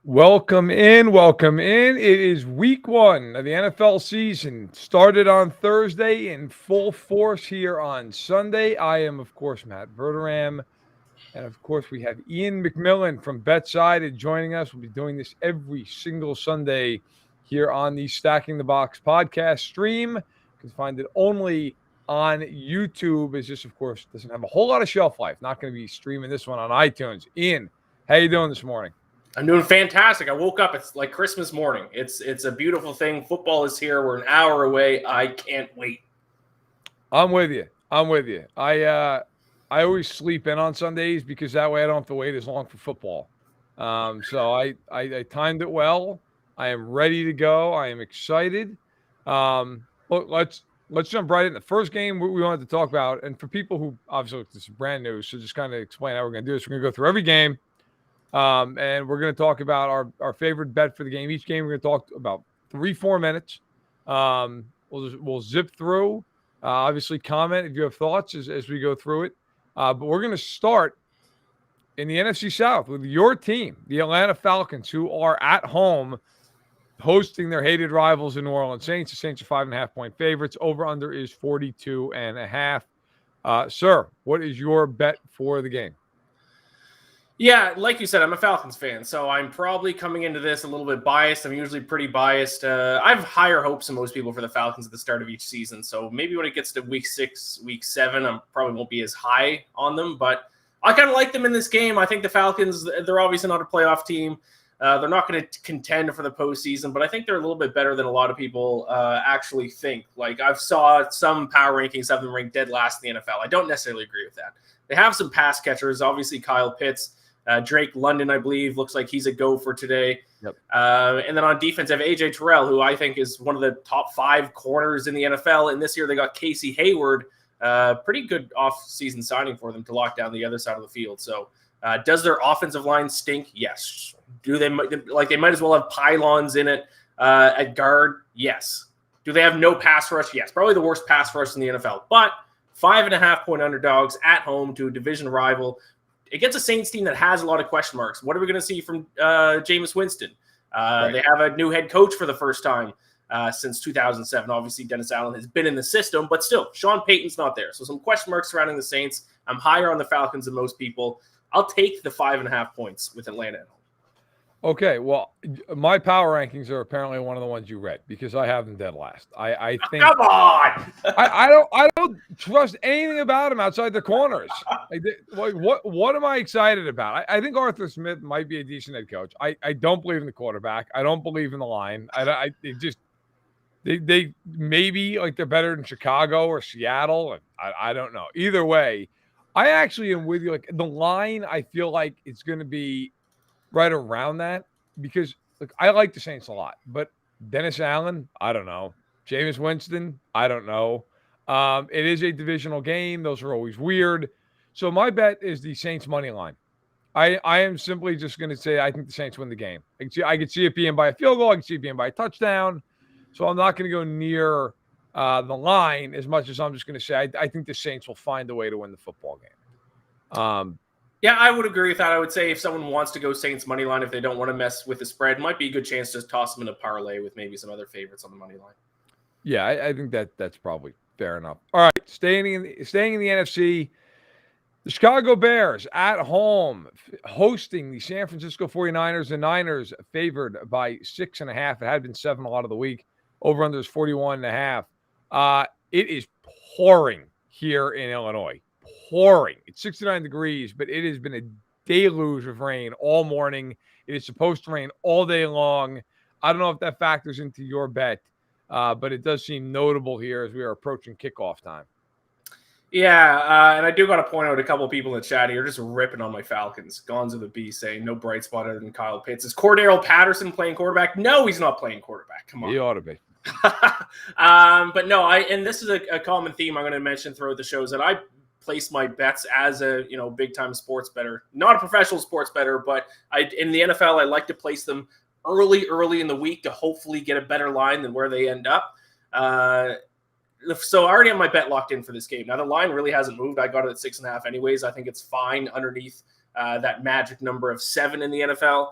Welcome in. Welcome in. It is week one of the NFL season. Started on Thursday in full force here on Sunday. I am, of course, Matt Verderame. And of course, we have Iain MacMillan from Betside joining us. We'll be doing this every single Sunday here on the Stacking the Box podcast stream. You can find it only on YouTube. It's just, of course, doesn't have a whole lot of shelf life. Not going to be streaming this one on iTunes. Iain, how you doing this morning? I'm doing fantastic. I woke up. It's like Christmas morning. It's a beautiful thing. Football is here. We're an hour away. I can't wait. I'm with you. I always sleep in on Sundays because that way I don't have to wait as long for football. So I timed it well. I am ready to go. I am excited. Look, let's jump right in. The first game we wanted to talk about, and for people who obviously this is brand new, so just kind of explain how we're going to do this. We're going to go through every game. And we're going to talk about our favorite bet for the game. Each game we're going to talk about 3-4 minutes. We'll zip through. Obviously, comment if you have thoughts as we go through it. But we're going to start in the NFC South with your team, the Atlanta Falcons, who are at home hosting their hated rivals in New Orleans Saints. The Saints are 5.5-point favorites. Over/under is 42.5. Sir, what is your bet for the game? Yeah, like you said, I'm a Falcons fan, so I'm probably coming into this a little bit biased. I'm usually pretty biased. I have higher hopes than most people for the Falcons at the start of each season, so maybe when it gets to week 6, week 7, I probably won't be as high on them, but I kind of like them in this game. I think the Falcons, they're obviously not a playoff team. They're not going to contend for the postseason, but I think they're a little bit better than a lot of people actually think. Like, I've saw some power rankings have them ranked dead last in the NFL. I don't necessarily agree with that. They have some pass catchers, obviously Kyle Pitts. Drake London, I believe, looks like he's a go for today. Yep. And then on defense, I have A.J. Terrell, who I think is one of the top 5 corners in the NFL. And this year they got Casey Hayward, pretty good off-season signing for them to lock down the other side of the field. So does their offensive line stink? Yes. Do they might as well have pylons in it at guard? Yes. Do they have no pass rush? Yes. Probably the worst pass rush in the NFL. But 5.5-point underdogs at home to a division rival against a Saints team that has a lot of question marks. What are we going to see from Jameis Winston? Right. They have a new head coach for the first time since 2007. Obviously, Dennis Allen has been in the system, but still, Sean Payton's not there. So some question marks surrounding the Saints. I'm higher on the Falcons than most people. I'll take the 5.5 points with Atlanta at home. Okay, well, my power rankings are apparently one of the ones you read because I have them dead last. I think. Come on! I don't trust anything about him outside the corners. What am I excited about? I think Arthur Smith might be a decent head coach. I don't believe in the quarterback. I don't believe in the line. They maybe like they're better than Chicago or Seattle. I don't know. Either way, I actually am with you. Like the line, I feel like it's going to be right around that because look, I like the Saints a lot, but Dennis Allen, I don't know. Jameis Winston, I don't know. It is a divisional game. Those are always weird. So my bet is the Saints money line. I am simply just going to say I think the Saints win the game. I could see it being by a field goal. I could see it being by a touchdown. So I'm not going to go near the line as much as I'm just going to say I think the Saints will find a way to win the football game. Yeah, I would agree with that. I would say if someone wants to go Saints money line, if they don't want to mess with the spread, it might be a good chance to just toss them in a parlay with maybe some other favorites on the money line. Yeah, I think that's probably fair enough. All right, staying in the NFC, the Chicago Bears at home hosting the San Francisco 49ers. The Niners favored by 6.5. It had been 7 a lot of the week. Over-under is 41.5. It is pouring here in Illinois. Pouring. It's 69 degrees, but it has been a deluge of rain all morning. It is supposed to rain all day long. I don't know if that factors into your bet, but it does seem notable here as we are approaching kickoff time. Yeah, and I do got to point out a couple of people in the chat here just ripping on my Falcons. Gonzo the Bee saying no bright spot other than Kyle Pitts. Is Cordero Patterson playing quarterback? No, he's not playing quarterback. Come on. He ought to be. But no, and this is a common theme I'm going to mention throughout the shows that I place my bets as a big time sports bettor, not a professional sports bettor, but in the NFL I like to place them early in the week to hopefully get a better line than where they end up. So I already have my bet locked in for this game. Now the line really hasn't moved. I got it at 6.5 anyways. I think it's fine underneath that magic number of 7 in the NFL.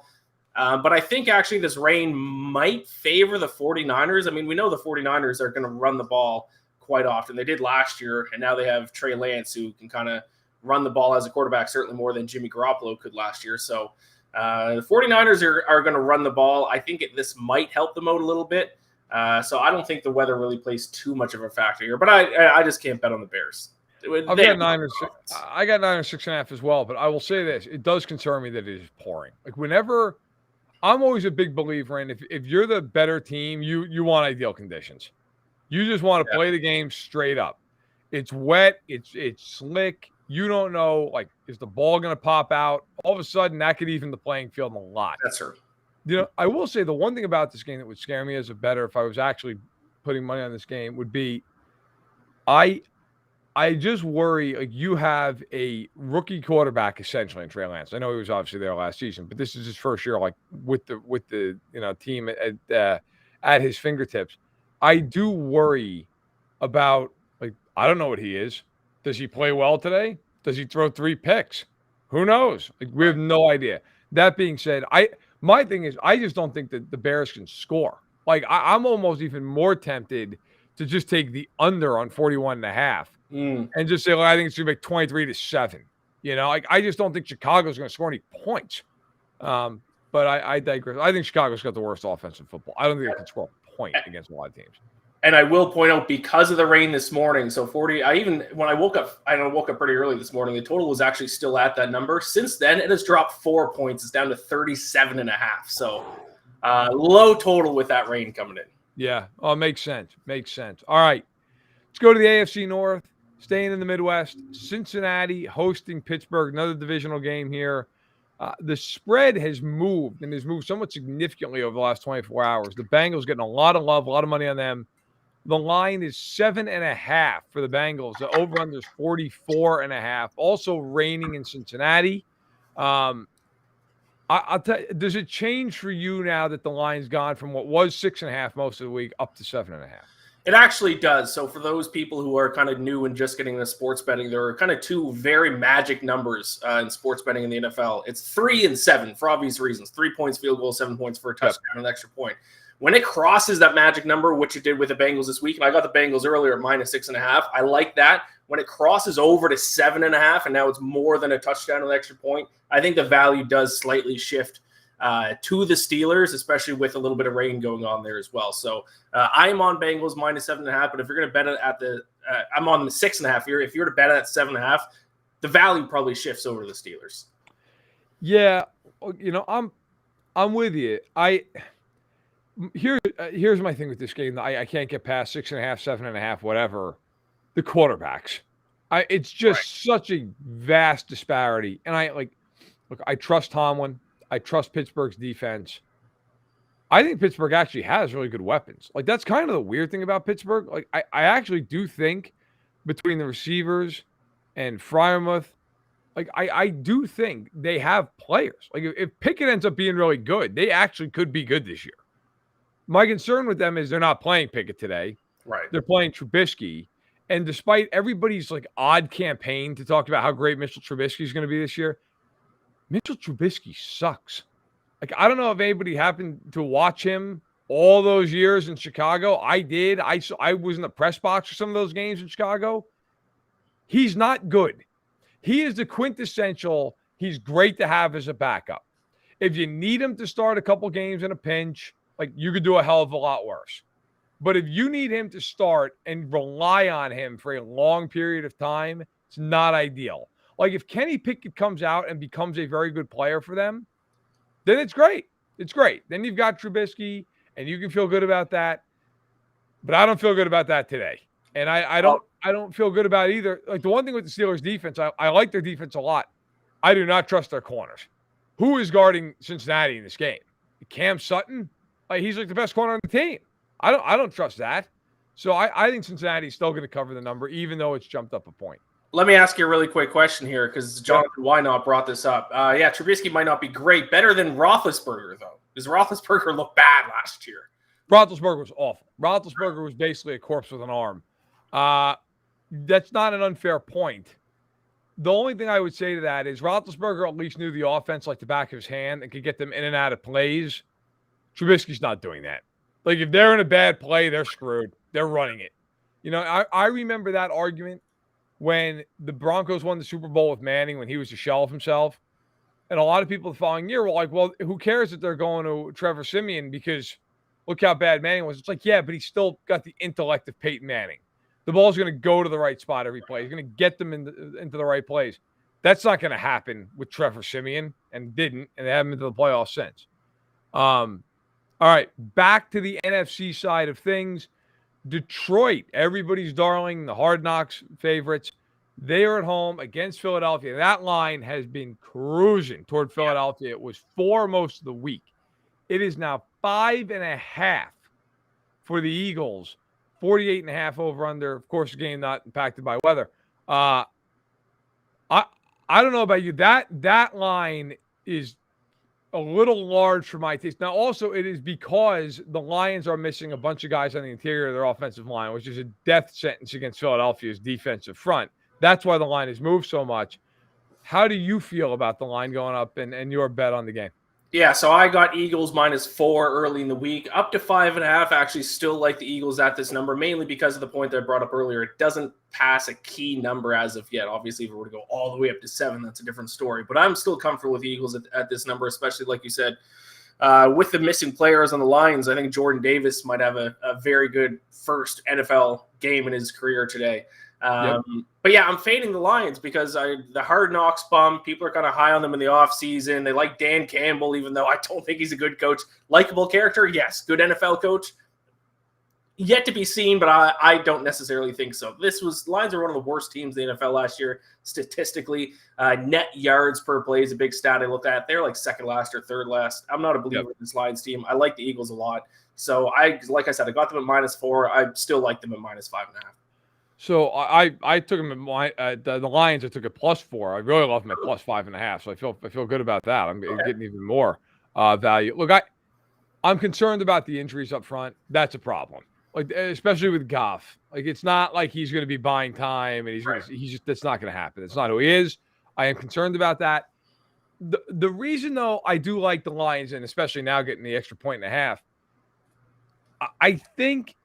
But I think actually this rain might favor the 49ers. I mean, we know the 49ers are going to run the ball quite often. They did last year, and now they have Trey Lance, who can kind of run the ball as a quarterback, certainly more than Jimmy Garoppolo could last year. So the 49ers are going to run the ball. I think this might help them out a little bit. So I don't think the weather really plays too much of a factor here. But I just can't bet on the Bears. I got 9 or 6.5 as well. But I will say this: it does concern me that it is pouring. Like whenever, I'm always a big believer in if you're the better team, you want ideal conditions. You just want to play the game straight up. It's wet. It's slick. You don't know, like, is the ball going to pop out? All of a sudden, that could even the playing field a lot. That's true. You know, I will say the one thing about this game that would scare me as a bettor if I was actually putting money on this game would be I just worry, like, you have a rookie quarterback essentially in Trey Lance. I know he was obviously there last season, but this is his first year, like, with the team at his fingertips. I do worry about, like, I don't know what he is. Does he play well today? Does he throw 3 picks? Who knows? Like, we have no idea. That being said, my thing is I just don't think that the Bears can score. Like, I'm almost even more tempted to just take the under on 41.5 and just say, well, I think it's going to be 23-7. You know, like, I just don't think Chicago's going to score any points. But I digress. I think Chicago's got the worst offense in football. I don't think they can score a point against a lot of teams. And I will point out, because of the rain this morning, so 40, when I woke up pretty early this morning, the total was actually still at that number. Since then, it has dropped 4 points. It's down to 37.5. So low total with that rain coming in. Yeah. Oh, makes sense. All right. Let's go to the AFC North, staying in the Midwest. Cincinnati hosting Pittsburgh, another divisional game here. The spread has moved somewhat significantly over the last 24 hours. The Bengals getting a lot of love, a lot of money on them. The line is 7.5 for the Bengals. The over-under is 44.5. Also raining in Cincinnati. I'll tell you, does it change for you now that the line's gone from what was 6.5 most of the week up to 7.5? It actually does. So for those people who are kind of new and just getting into sports betting, there are kind of 2 very magic numbers in sports betting in the NFL. It's 3 and 7 for obvious reasons. 3 points field goal, 7 points for a touchdown, and an extra point. When it crosses that magic number, which it did with the Bengals this week, and I got the Bengals earlier at -6.5, I like that. When it crosses over to 7.5, and now it's more than a touchdown and an extra point, I think the value does slightly shift to the Steelers, especially with a little bit of rain going on there as well. So I'm on Bengals -7.5, but if you're going to bet it at I'm on the 6.5 here. If you're to bet it at 7.5, the value probably shifts over to the Steelers. Yeah, you know, I'm with you. Here's my thing with this game. I can't get past 6.5, 7.5, whatever. The quarterbacks. It's just such a vast disparity. And I trust Tomlin. I trust Pittsburgh's defense. I think Pittsburgh actually has really good weapons. Like, that's kind of the weird thing about Pittsburgh. Like, I actually do think between the receivers and Freiermuth, like, I do think they have players. Like, if Pickett ends up being really good, they actually could be good this year. My concern with them is they're not playing Pickett today. Right. They're playing Trubisky. And despite everybody's, like, odd campaign to talk about how great Mitchell Trubisky is going to be this year, Mitchell Trubisky sucks. Like, I don't know if anybody happened to watch him all those years in Chicago. I did. I was in the press box for some of those games in Chicago. He's not good. He is the quintessential, he's great to have as a backup. If you need him to start a couple games in a pinch, like, you could do a hell of a lot worse. But if you need him to start and rely on him for a long period of time, it's not ideal. Like, if Kenny Pickett comes out and becomes a very good player for them, then it's great. It's great. Then you've got Trubisky, and you can feel good about that. But I don't feel good about that today. And I don't feel good about either. Like, the one thing with the Steelers defense, I like their defense a lot. I do not trust their corners. Who is guarding Cincinnati in this game? Cam Sutton? Like, he's like the best corner on the team. I don't trust that. So I think Cincinnati's still going to cover the number, even though it's jumped up a point. Let me ask you a really quick question here, because Jonathan Wynot brought this up. Trubisky might not be great. Better than Roethlisberger, though. Does Roethlisberger look bad last year? Roethlisberger was awful. Roethlisberger was basically a corpse with an arm. That's not an unfair point. The only thing I would say to that is Roethlisberger at least knew the offense like the back of his hand and could get them in and out of plays. Trubisky's not doing that. Like, if they're in a bad play, they're screwed. They're running it. I remember that argument when the Broncos won the Super Bowl with Manning when he was a shell of himself. And a lot of people the following year were like, well, who cares if they're going to Trevor Siemian because look how bad Manning was. It's like, yeah, but he's still got the intellect of Peyton Manning. The ball's going to go to the right spot every play. He's going to get them into the right plays. That's not going to happen with Trevor Siemian, and didn't, and they haven't been to the playoffs since. All right, back to the NFC side of things. Detroit, everybody's darling, the Hard Knocks favorites. They are at home against Philadelphia. That line has been cruising toward Philadelphia. It was 4 most of the week. It is now 5.5 for the Eagles. 48.5 over under. Of course, the game not impacted by weather. I don't know about you. That line is a little large for my taste. Now, also, it is because the Lions are missing a bunch of guys on the interior of their offensive line, which is a death sentence against Philadelphia's defensive front. That's why the line has moved so much. How do you feel about the line going up and your bet on the game? Yeah, so I got Eagles -4 early in the week, up to 5.5. Actually, still like the Eagles at this number, mainly because of the point that I brought up earlier. It doesn't pass a key number as of yet. Obviously, if it were to go all the way up to 7, that's a different story. But I'm still comfortable with the Eagles at this number, especially like you said, with the missing players on the Lions. I think Jordan Davis might have a very good first NFL game in his career today. But yeah, I'm fading the Lions because the Hard Knocks bum. People are kind of high on them in the offseason. They like Dan Campbell, even though I don't think he's a good coach. Likable character, yes. Good NFL coach, yet to be seen, but I don't necessarily think so. Lions are one of the worst teams in the NFL last year statistically. Net yards per play is a big stat I looked at. They're like second last or third last. I'm not a believer in this Lions team. I like the Eagles a lot. So like I said, I got them at -4. I still like them at -5.5. So I took them at the Lions. I took a +4. I really love them at +5.5. So I feel good about that. I'm getting even more value. Look, I'm concerned about the injuries up front. That's a problem. Like, especially with Goff. Like, it's not like he's going to be buying time and that's not going to happen. It's not who he is. I am concerned about that. The reason though I do like the Lions, and especially now getting the extra 1.5, I think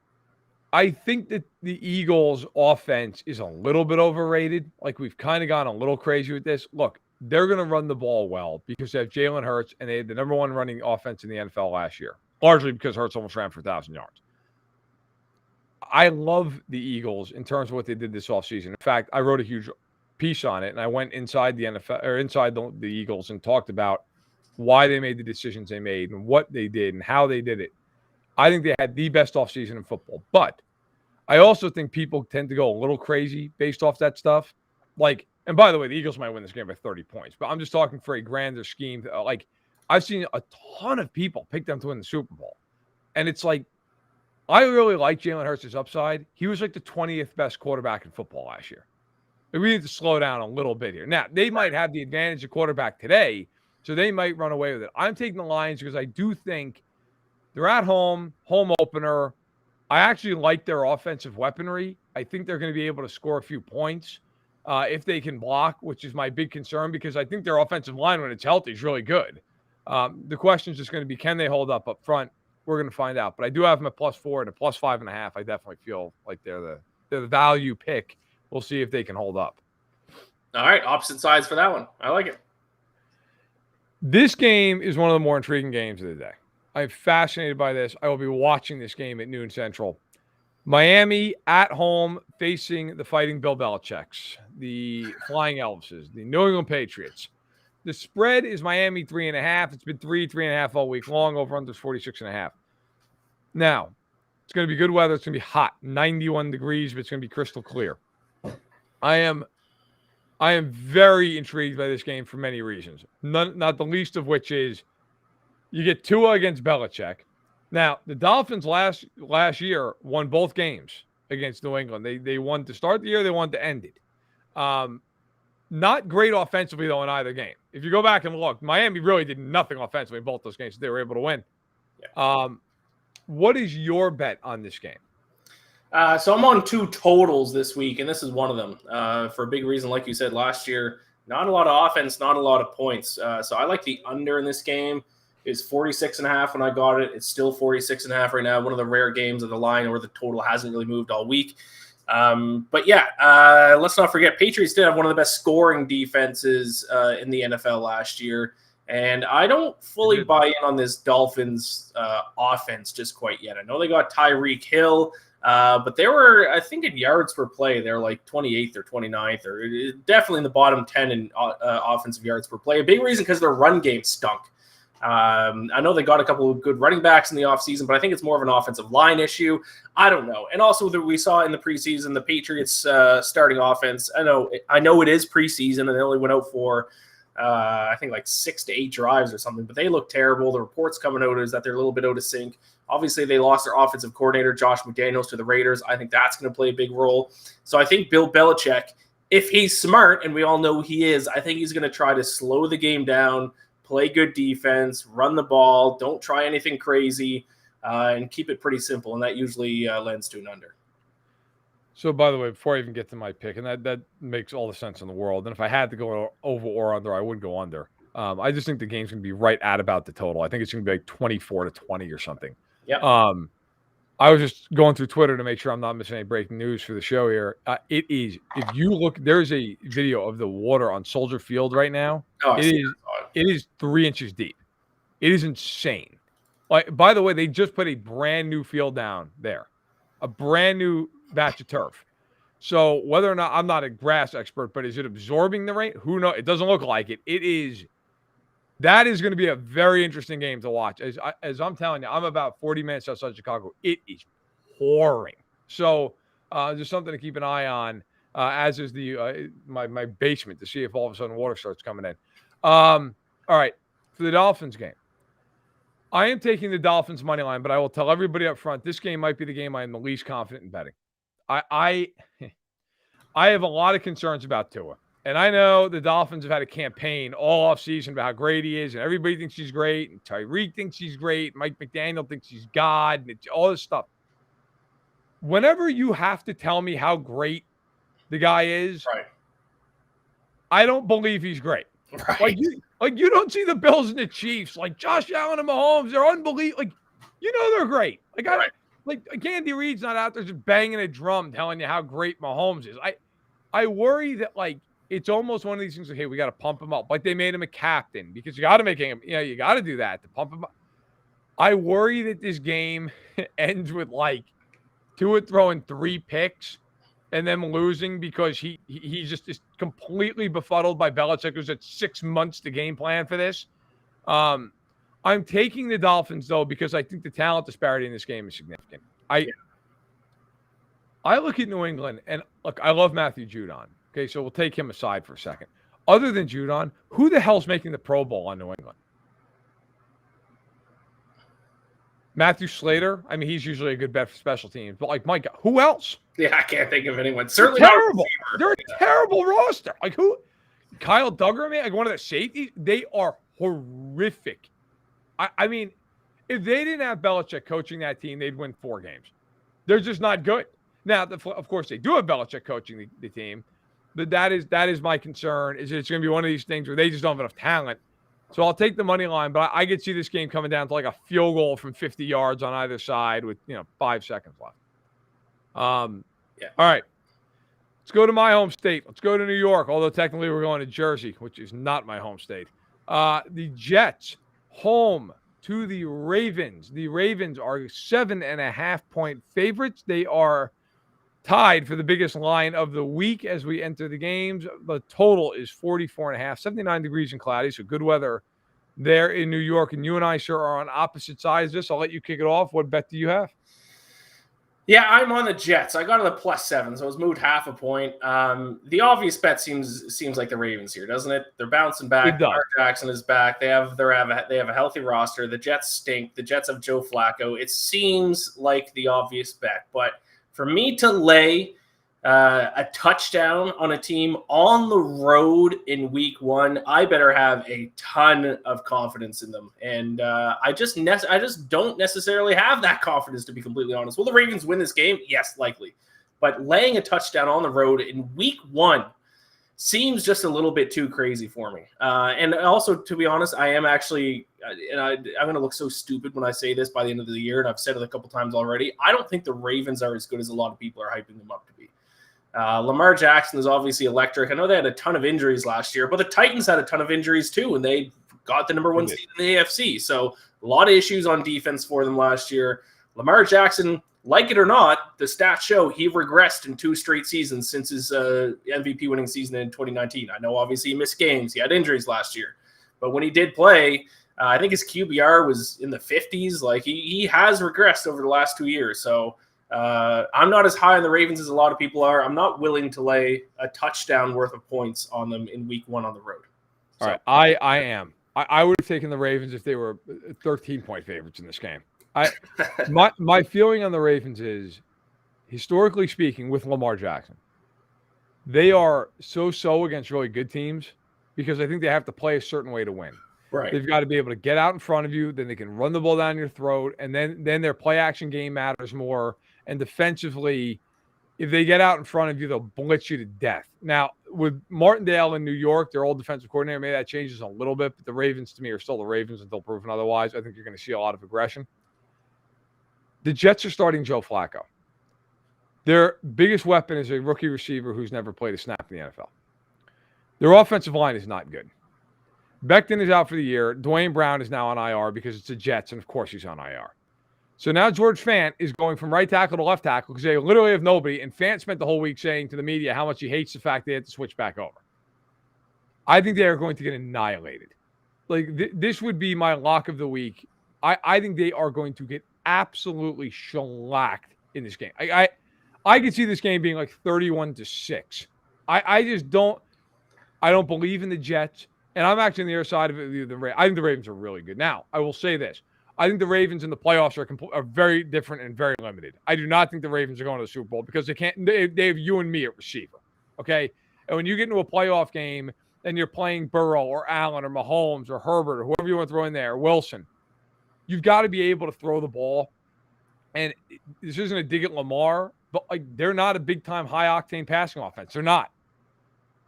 that the Eagles' offense is a little bit overrated. Like, we've kind of gone a little crazy with this. Look, they're going to run the ball well because they have Jalen Hurts, and they had the number 1 running offense in the NFL last year, largely because Hurts almost ran for 1,000 yards. I love the Eagles in terms of what they did this offseason. In fact, I wrote a huge piece on it, and I went inside the NFL or inside the Eagles and talked about why they made the decisions they made and what they did and how they did it. I think they had the best offseason in football. But I also think people tend to go a little crazy based off that stuff. Like, and by the way, the Eagles might win this game by 30 points. But I'm just talking for a grander scheme. Like, I've seen a ton of people pick them to win the Super Bowl. And it's like, I really like Jalen Hurts' upside. He was like the 20th best quarterback in football last year. We need to slow down a little bit here. Now, they might have the advantage of quarterback today, so they might run away with it. I'm taking the Lions because I do think they're at home opener. I actually like their offensive weaponry. I think they're going to be able to score a few points if they can block, which is my big concern because I think their offensive line, when it's healthy, is really good. The question is just going to be, can they hold up front? We're going to find out. But I do have them at +4 and a +5.5. I definitely feel like they're the value pick. We'll see if they can hold up. All right, opposite sides for that one. I like it. This game is one of the more intriguing games of the day. I'm fascinated by this. I will be watching this game at noon Central. Miami at home facing the Fighting Bill Belichick's, the Flying Elvises, the New England Patriots. The spread is Miami 3.5. It's been 3.5 all week long. Over under 46.5. Now, it's going to be good weather. It's going to be hot, 91 degrees, but it's going to be crystal clear. I am very intrigued by this game for many reasons. Not the least of which is you get Tua against Belichick. Now, the Dolphins last year won both games against New England. They won to start the year. They won to end it. Not great offensively, though, in either game. If you go back and look, Miami really did nothing offensively in both those games. They were able to win. Yeah. What is your bet on this game? So I'm on 2 totals this week, and this is one of them. For a big reason, like you said, last year, not a lot of offense, not a lot of points. So I like the under in this game. Is 46.5 when I got it. It's still 46.5 right now. One of the rare games of the line where the total hasn't really moved all week. But yeah, let's not forget, Patriots did have one of the best scoring defenses in the NFL last year. And I don't fully buy in on this Dolphins offense just quite yet. I know they got Tyreek Hill, but they were, I think, in yards per play, they're like 28th or 29th, or definitely in the bottom 10 in offensive yards per play. A big reason because their run game stunk. I know they got a couple of good running backs in the offseason, but I think it's more of an offensive line issue. I don't know. And also that we saw in the preseason, the Patriots starting offense. I know it is preseason and they only went out for I think like 6 to 8 drives or something, but they look terrible. The reports coming out is that they're a little bit out of sync. Obviously, they lost their offensive coordinator, Josh McDaniels, to the Raiders. I think that's going to play a big role. So I think Bill Belichick, if he's smart, and we all know he is, I think he's going to try to slow the game down, play good defense, run the ball, don't try anything crazy, and keep it pretty simple. And that usually lends to an under. So, by the way, before I even get to my pick, and that makes all the sense in the world. And if I had to go over or under, I would go under. I just think the game's going to be right at about the total. I think it's going to be like 24-20 or something. Yep. I was just going through Twitter to make sure I'm not missing any breaking news for the show here. It is, if you look, there's a video of the water on Soldier Field right now. Oh, it is 3 inches deep. It is insane. Like, by the way, they just put a brand new field down there, a brand new batch of turf. So whether or not, I'm not a grass expert, but is it absorbing the rain? Who knows? It doesn't look like it. That is going to be a very interesting game to watch. As I'm telling you, I'm about 40 minutes outside Chicago. It is pouring. So just something to keep an eye on, as is the my basement, to see if all of a sudden water starts coming in. All right, for the Dolphins game, I am taking the Dolphins money line, but I will tell everybody up front, this game might be the game I am the least confident in betting. I have a lot of concerns about Tua. And I know the Dolphins have had a campaign all offseason about how great he is, and everybody thinks he's great, and Tyreek thinks he's great, Mike McDaniel thinks he's God, and it's all this stuff. Whenever you have to tell me how great the guy is, right, I don't believe he's great. Right. Like you don't see the Bills and the Chiefs, like Josh Allen and Mahomes, they're unbelievable. Like, you know they're great. Like Andy Reid's not out there just banging a drum telling you how great Mahomes is. I worry that, like, it's almost one of these things like, hey, we got to pump him up. Like they made him a captain because you got to make him, you got to do that to pump him up. I worry that this game ends with like Tua throwing 3 picks and them losing because he just is completely befuddled by Belichick, who's at 6 months to game plan for this. I'm taking the Dolphins, though, because I think the talent disparity in this game is significant. I look at New England, and look, I love Matthew Judon. Okay, so we'll take him aside for a second. Other than Judon, who the hell's making the Pro Bowl on New England? Matthew Slater? I mean, he's usually a good bet for special teams. But, like, Mike, who else? Yeah, I can't think of anyone. Certainly terrible. They're a terrible roster. Like, who? Kyle Duggar, man? Like, one of the safeties? They are horrific. I mean, if they didn't have Belichick coaching that team, they'd win 4 games. They're just not good. Now, of course, they do have Belichick coaching the team. But that is my concern, is it's going to be one of these things where they just don't have enough talent. So I'll take the money line, but I could see this game coming down to like a field goal from 50 yards on either side with 5 seconds left. All right. Let's go to my home state. Let's go to New York, although technically we're going to Jersey, which is not my home state. The Jets, home to the Ravens. The Ravens are 7.5-point favorites. They are tied for the biggest line of the week as we enter the games. The total is 44.5, 79 degrees and cloudy, so good weather there in New York. And you and I, sir, are on opposite sides of this. I'll let you kick it off. What bet do you have? Yeah, I'm on the Jets. I got to the +7, so it was moved 0.5 point. The obvious bet seems like the Ravens here, doesn't it? They're bouncing back. Lamar Jackson is back. They have a healthy roster. The Jets stink. The Jets have Joe Flacco. It seems like the obvious bet, but for me to lay a touchdown on a team on the road in week 1, I better have a ton of confidence in them. And I just don't necessarily have that confidence, to be completely honest. Will the Ravens win this game? Yes, likely. But laying a touchdown on the road in week 1 seems just a little bit too crazy for me. And also, to be honest, I am actually, and I'm going to look so stupid when I say this by the end of the year, and I've said it a couple times already, I don't think the Ravens are as good as a lot of people are hyping them up to be. Lamar Jackson is obviously electric. I know they had a ton of injuries last year, but the Titans had a ton of injuries too, and they got the number 1 seed in the AFC. So a lot of issues on defense for them last year. Lamar Jackson, like it or not, the stats show he regressed in 2 straight seasons since his MVP winning season in 2019. I know obviously he missed games. He had injuries last year. But when he did play, I think his QBR was in the 50s. Like he has regressed over the last 2 years. So I'm not as high on the Ravens as a lot of people are. I'm not willing to lay a touchdown worth of points on them in week 1 on the road. All right, I am. I would have taken the Ravens if they were 13-point favorites in this game. My feeling on the Ravens is, historically speaking, with Lamar Jackson, they are so against really good teams because I think they have to play a certain way to win. Right. They've got to be able to get out in front of you, then they can run the ball down your throat, and then their play action game matters more. And defensively, if they get out in front of you, they'll blitz you to death. Now, with Martindale in New York, their old defensive coordinator, maybe that changes a little bit, but the Ravens, to me, are still the Ravens until proven otherwise. I think you're going to see a lot of aggression. The Jets are starting Joe Flacco. Their biggest weapon is a rookie receiver who's never played a snap in the NFL. Their offensive line is not good. Becton is out for the year. Dwayne Brown is now on IR because it's the Jets, and of course he's on IR. So now George Fant is going from right tackle to left tackle because they literally have nobody, and Fant spent the whole week saying to the media how much he hates the fact they had to switch back over. I think they are going to get annihilated. Like, this would be my lock of the week. I think they are going to get absolutely shellacked in this game. I could see this game being like 31-6. I just don't believe in the Jets. And I'm actually on the other side of it. I think the Ravens are really good. Now, I will say this. I think the Ravens in the playoffs are very different and very limited. I do not think the Ravens are going to the Super Bowl because they have you and me at receiver. Okay? And when you get into a playoff game and you're playing Burrow or Allen or Mahomes or Herbert or whoever you want to throw in there, Wilson, you've got to be able to throw the ball. And this isn't a dig at Lamar, but like, they're not a big-time high-octane passing offense. They're not.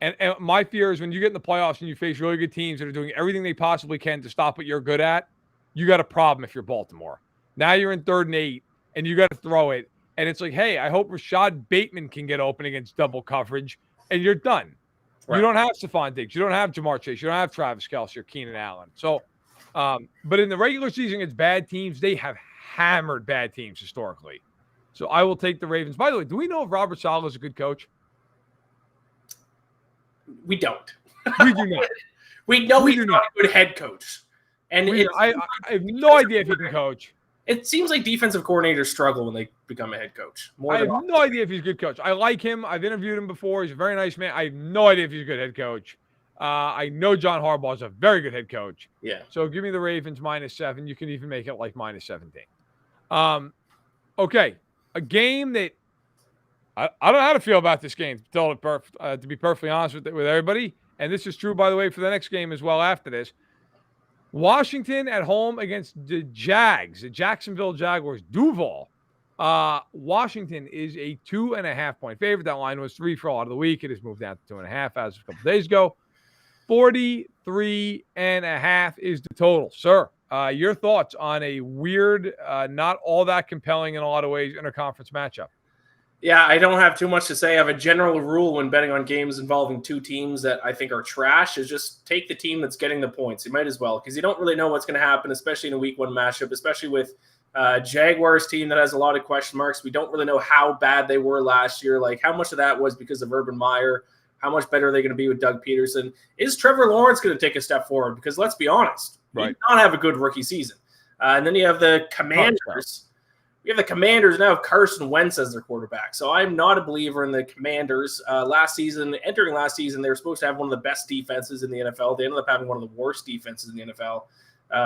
And my fear is when you get in the playoffs and you face really good teams that are doing everything they possibly can to stop what you're good at, you got a problem if you're Baltimore. Now you're in 3rd and 8, and you got to throw it. And it's like, hey, I hope Rashad Bateman can get open against double coverage, and you're done. Right. You don't have Stephon Diggs. You don't have Jamar Chase. You don't have Travis Kelce or Keenan Allen. So, but in the regular season against bad teams, they have hammered bad teams historically. So I will take the Ravens. By the way, do we know if Robert Saleh is a good coach? We don't. We do not. We know he's not a good head coach. And I have no idea if he can coach. It seems like defensive coordinators struggle when they become a head coach. I have no idea if he's a good coach. I like him. I've interviewed him before. He's a very nice man. I have no idea if he's a good head coach. I know John Harbaugh is a very good head coach. Yeah. So give me the Ravens -7. You can even make it like -17. Okay. A game that I don't know how to feel about this game, to be perfectly honest with everybody. And this is true, by the way, for the next game as well after this. Washington at home against the Jags, the Jacksonville Jaguars. Duval. Washington is a 2.5-point favorite. That line was 3 for a lot of the week. It has moved down to 2.5 as of a couple days ago. 43.5 is the total. Sir, your thoughts on a weird, not all that compelling in a lot of ways, interconference matchup? Yeah, I don't have too much to say. I have a general rule when betting on games involving 2 teams that I think are trash is just take the team that's getting the points. You might as well, because you don't really know what's going to happen, especially in a week 1 matchup, especially with Jaguars team that has a lot of question marks. We don't really know how bad they were last year. Like, how much of that was because of Urban Meyer? How much better are they going to be with Doug Peterson? Is Trevor Lawrence going to take a step forward? Because let's be honest, he did not have a good rookie season. And then you have the Commanders. We have the Commanders now have Carson Wentz as their quarterback. So I'm not a believer in the Commanders. Entering last season, they were supposed to have one of the best defenses in the NFL. They ended up having one of the worst defenses in the NFL.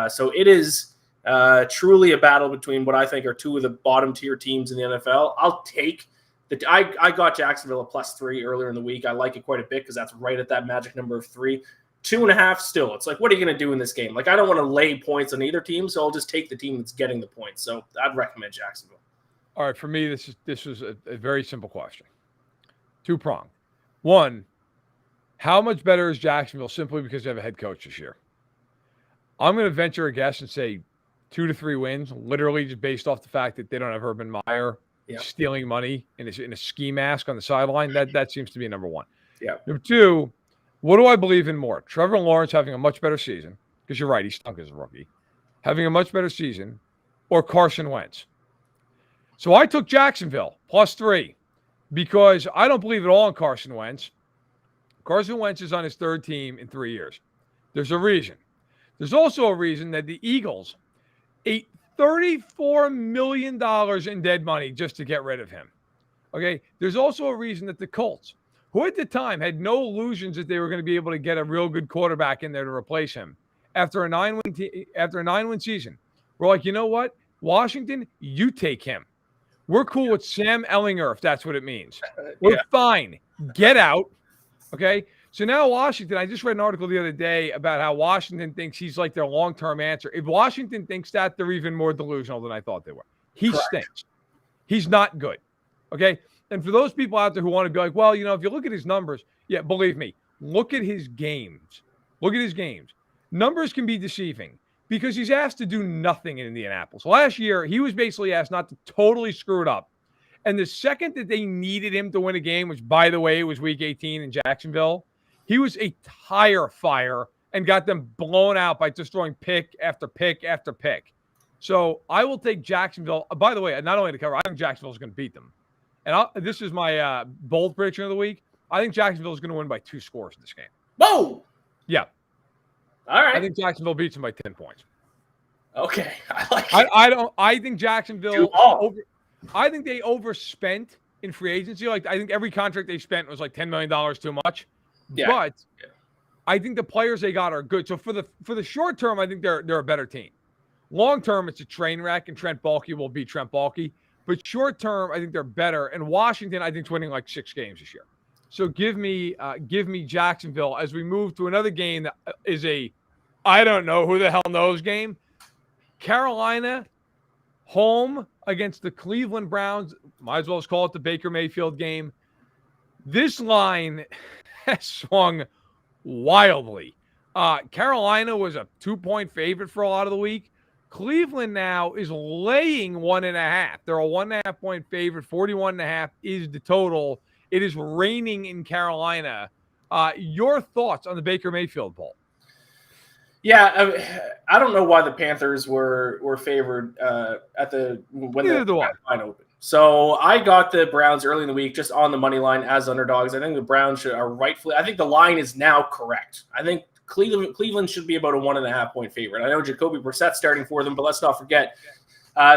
So it is truly a battle between what I think are 2 of the bottom tier teams in the NFL. I'll take I got Jacksonville at +3 earlier in the week. I like it quite a bit because that's right at that magic number of 3. 2.5 still. It's like, what are you going to do in this game? Like, I don't want to lay points on either team, so I'll just take the team that's getting the points. So I'd recommend Jacksonville. All right, for me, this was a very simple question. Two-pronged. One, how much better is Jacksonville simply because they have a head coach this year? I'm going to venture a guess and say 2 to 3 wins, literally just based off the fact that they don't have Urban Meyer stealing money in a ski mask on the sideline. That seems to be number one. Yeah. Number two, what do I believe in more? Trevor Lawrence having a much better season, because you're right, he stunk as a rookie, having a much better season, or Carson Wentz? So I took Jacksonville +3 because I don't believe at all in Carson Wentz. Carson Wentz is on his 3rd team in 3 years. There's a reason. There's also a reason that the Eagles ate $34 million in dead money just to get rid of him. Okay? There's also a reason that the Colts, who at the time had no illusions that they were going to be able to get a real good quarterback in there to replace him, after a 9-win season, we're like, you know what? Washington, you take him. We're cool with Sam Ellinger, if that's what it means. We're fine. Get out. Okay? So now Washington, I just read an article the other day about how Washington thinks he's like their long-term answer. If Washington thinks that, they're even more delusional than I thought they were. He stinks. He's not good. Okay? And for those people out there who want to be like, well, you know, if you look at his numbers, yeah, believe me, look at his games. Look at his games. Numbers can be deceiving because he's asked to do nothing in Indianapolis. Last year, he was basically asked not to totally screw it up. And the second that they needed him to win a game, which, by the way, was week 18 in Jacksonville, he was a tire fire and got them blown out by just throwing pick after pick after pick. So I will take Jacksonville. By the way, not only to cover, I think Jacksonville is going to beat them. And this is my bold prediction of the week. I think Jacksonville is going to win by 2 scores in this game. Whoa! Yeah. All right. I think Jacksonville beats them by 10 points. Okay. I like it. I think Jacksonville I think they overspent in free agency. Like, I think every contract they spent was like $10 million too much. Yeah. But I think the players they got are good. So for the short term, I think they're a better team. Long term, it's a train wreck, and Trent Baalke will beat Trent Baalke. But short term, I think they're better. And Washington, I think, is winning like 6 games this year. So give me Jacksonville as we move to another game that is I don't know who the hell knows game. Carolina home against the Cleveland Browns. Might as well just call it the Baker Mayfield game. This line has swung wildly. Carolina was a 2-point favorite for a lot of the week. Cleveland now is laying 1.5. They're a 1.5-point favorite. 41.5 is the total. It is raining in Carolina. Your thoughts on the Baker Mayfield poll? Yeah, I don't know why the Panthers were favored when the line opened. So I got the Browns early in the week just on the money line as underdogs. I think the Browns are rightfully. I think the line is now correct. I think Cleveland should be about a 1.5-point favorite. I know Jacoby Brissett's starting for them, but let's not forget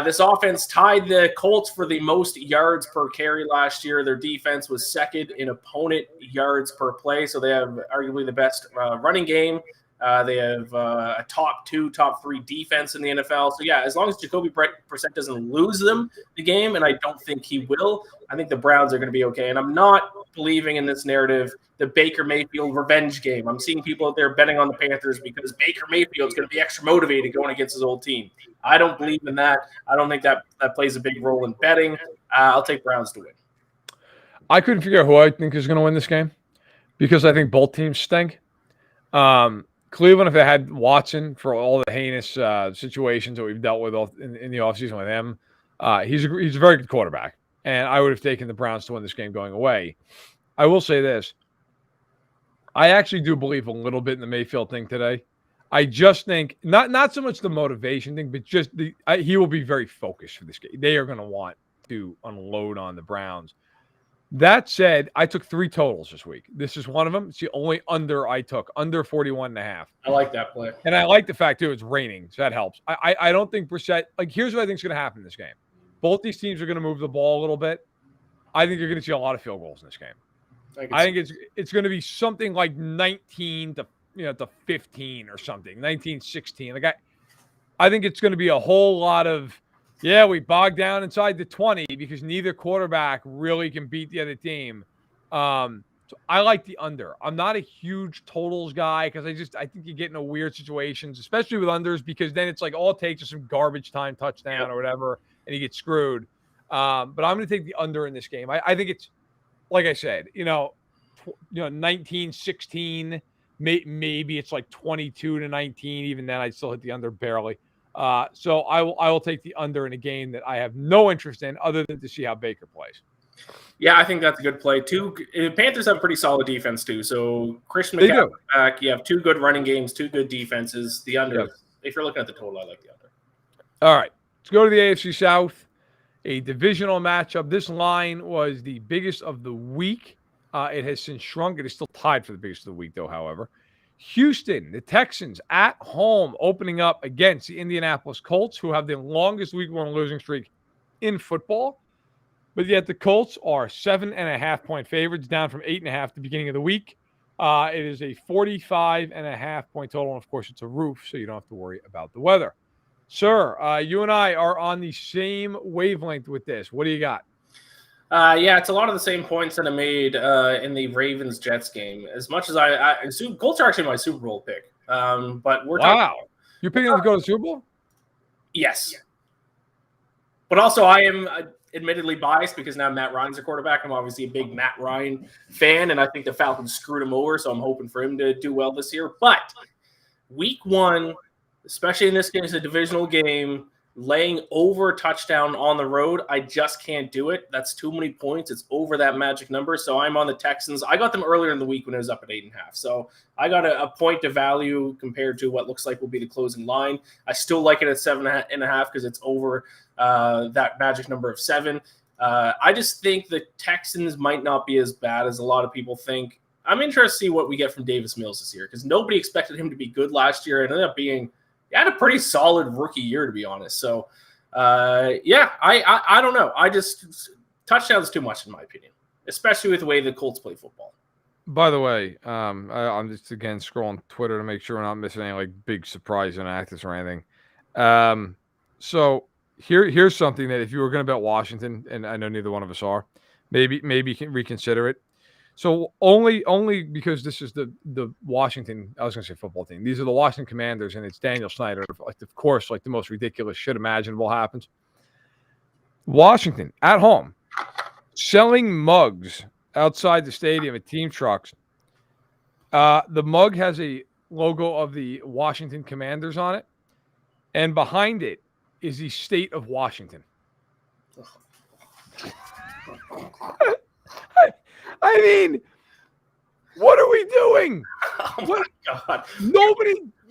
this offense tied the Colts for the most yards per carry last year. Their defense was second in opponent yards per play, so they have arguably the best running game. They have a top 2, top 3 defense in the NFL. So, yeah, as long as Jacoby Brissett doesn't lose them the game, and I don't think he will, I think the Browns are going to be okay. And I'm not believing in this narrative, the Baker Mayfield revenge game. I'm seeing people out there betting on the Panthers because Baker Mayfield's going to be extra motivated going against his old team. I don't believe in that. I don't think that plays a big role in betting. I'll take Browns to win. I couldn't figure out who I think is going to win this game because I think both teams stink. Cleveland, if they had Watson for all the heinous situations that we've dealt with in the offseason with him, he's a very good quarterback. And I would have taken the Browns to win this game going away. I will say this. I actually do believe a little bit in the Mayfield thing today. I just think, not so much the motivation thing, but just he will be very focused for this game. They are going to want to unload on the Browns. That said, I took 3 totals this week. This is one of them. It's the only under I took, under 41.5. I like that play. And I like the fact, too, it's raining, so that helps. I don't think Brissett – here's what I think is going to happen in this game. Both these teams are going to move the ball a little bit. I think you're going to see a lot of field goals in this game. I think it's going to be something like 19 to 15 or something, 19-16. Like I think it's going to be a whole lot of Yeah, we bogged down inside the 20 because neither quarterback really can beat the other team. So I like the under. I'm not a huge totals guy because I think you get into weird situations, especially with unders, because then it's like all it takes is some garbage time touchdown or whatever, and you get screwed. But I'm going to take the under in this game. I think it's, like I said, 19-16. Maybe it's like 22-19. Even then, I'd still hit the under barely. So I will take the under in a game that I have no interest in other than to see how Baker plays. Yeah, I think that's a good play. Panthers have a pretty solid defense too. So Christian McCaffrey back. You have two good running games, two good defenses. The under. Yep. If you're looking at the total, I like the under. All right, let's go to the AFC South. A divisional matchup. This line was the biggest of the week. It has since shrunk. It is still tied for the biggest of the week, though, however. Houston, the Texans at home, opening up against the Indianapolis Colts, who have the longest week one losing streak in football. But yet the Colts are 7.5-point favorites, down from 8.5 at the beginning of the week. It is a 45.5-point total. And, of course, it's a roof, so you don't have to worry about the weather. Sir, you and I are on the same wavelength with this. What do you got? Yeah, it's a lot of the same points that I made in the Ravens-Jets game. As much as I assume Colts are actually my Super Bowl pick. But we're you're picking them to go to the Super Bowl? Yes. But also I am admittedly biased because now Matt Ryan's a quarterback. I'm obviously a big Matt Ryan fan, and I think the Falcons screwed him over, so I'm hoping for him to do well this year. But week one, especially in this game, it's a divisional game, laying over a touchdown on the road, I just can't do it. That's too many points. It's over that magic number. So I'm on the Texans. I got them earlier in the week when it was up at 8.5. So I got a point to value compared to what looks like will be the closing line. I still like it at 7.5 because it's over that magic number of 7. I just think the Texans might not be as bad as a lot of people think. I'm interested to see what we get from Davis Mills this year because nobody expected him to be good last year. It ended up being he had a pretty solid rookie year, to be honest. So, I don't know. Touchdowns too much in my opinion, especially with the way the Colts play football. By the way, I'm just again scrolling Twitter to make sure we're not missing any like big surprise in actors or anything. So here's something that if you were going to bet Washington, and I know neither one of us are, maybe you can reconsider it. So only because this is the Washington, I was going to say football team. These are the Washington Commanders, and it's Daniel Snyder. Like, of course, like the most ridiculous shit imaginable happens. Washington at home, selling mugs outside the stadium at team trucks. The mug has a logo of the Washington Commanders on it, and behind it is the state of Washington. I mean, what are we doing? Oh my God.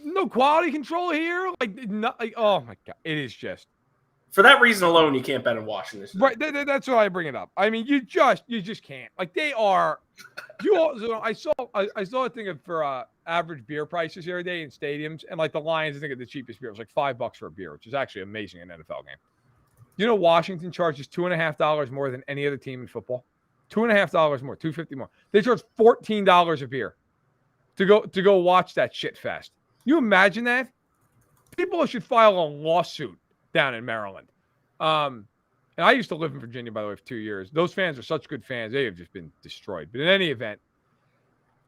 No quality control here. Oh my God. It is just. For that reason alone, you can't bet on Washington. Right. That's why I bring it up. I mean, you just can't. Like they are. I saw a thing for average beer prices the other day in stadiums, and like the Lions, I think, are the cheapest beer. It was like $5 for a beer, which is actually amazing in an NFL game. You know, Washington charges $2.50 more than any other team in football. $2.50 more, $2.50 more. They charge $14 a beer to go watch that shit fest. You imagine that? People should file a lawsuit down in Maryland. And I used to live in Virginia, by the way, for 2 years. Those fans are such good fans; they have just been destroyed. But in any event,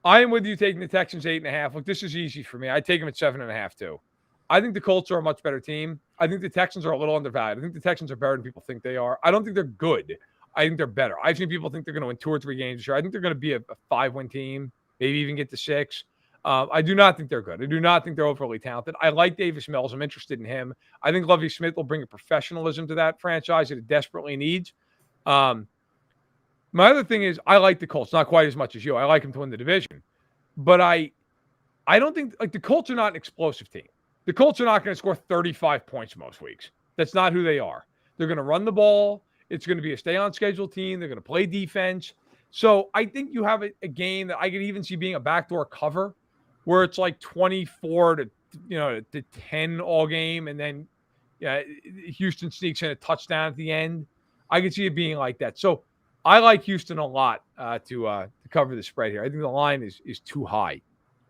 I am with you taking the Texans 8.5. Look, this is easy for me. I take them at 7.5 too. I think the Colts are a much better team. I think the Texans are a little undervalued. I think the Texans are better than people think they are. I don't think they're good. I think they're better. I've seen people think they're going to win 2 or 3 games this year. I think they're going to be a 5-win team, maybe even get to 6. I do not think they're good. I do not think they're overly talented. I like Davis Mills. I'm interested in him. I think Lovie Smith will bring a professionalism to that franchise that it desperately needs. My other thing is I like the Colts, not quite as much as you. I like them to win the division. But I don't think – like the Colts are not an explosive team. The Colts are not going to score 35 points most weeks. That's not who they are. They're going to run the ball. It's going to be a stay-on-schedule team. They're going to play defense. So I think you have a game that I could even see being a backdoor cover where it's like 24 to 10 all game, and then Houston sneaks in a touchdown at the end. I could see it being like that. So I like Houston a lot to cover the spread here. I think the line is too high.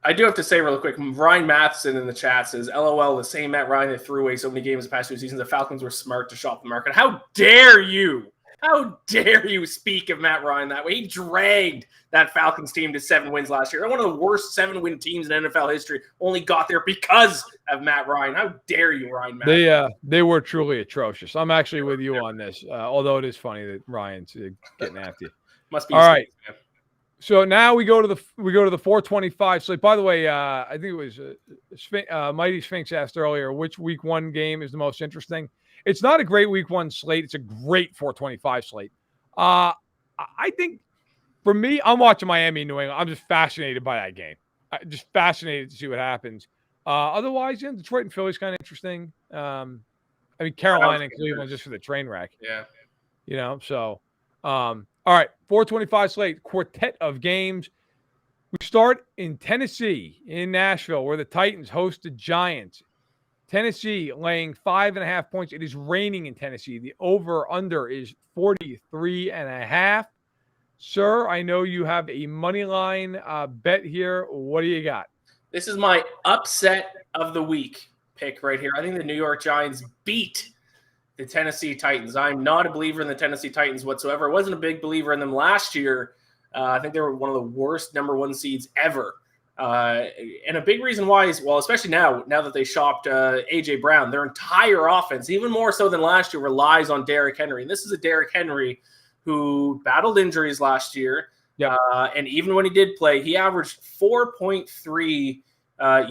I do have to say real quick, Ryan Matheson in the chat says, LOL, the same Matt Ryan that threw away so many games the past 2 seasons. The Falcons were smart to shop the market. How dare you? How dare you speak of Matt Ryan that way? He dragged that Falcons team to 7 wins last year. They're one of the worst 7-win teams in NFL history. Only got there because of Matt Ryan. How dare you, Ryan Matheson? They were truly atrocious. I'm actually with you on this, although it is funny that Ryan's getting after you. Must be all right. Man. So now we go to the 425 slate. By the way, I think it was Mighty Sphinx asked earlier which week 1 game is the most interesting. It's not a great week 1 slate. It's a great 425 slate. I think for me, I'm watching Miami and New England. I'm just fascinated by that game. Just fascinated to see what happens. Otherwise, Detroit and Philly's kind of interesting. I mean, Carolina and Cleveland just for the train wreck. Yeah. So. All right, 425 slate, quartet of games. We start in Tennessee, in Nashville, where the Titans host the Giants. Tennessee laying 5.5 points. It is raining in Tennessee. The over-under is 43.5. Sir, I know you have a money line bet here. What do you got? This is my upset of the week pick right here. I think the New York Giants beat the Tennessee Titans. I'm not a believer in the Tennessee Titans whatsoever. I wasn't a big believer in them last year. I think they were one of the worst number 1 seeds ever. And a big reason why is, well, especially now that they shopped A.J. Brown, their entire offense, even more so than last year, relies on Derrick Henry. And this is a Derrick Henry who battled injuries last year. Yeah. And even when he did play, he averaged 4.3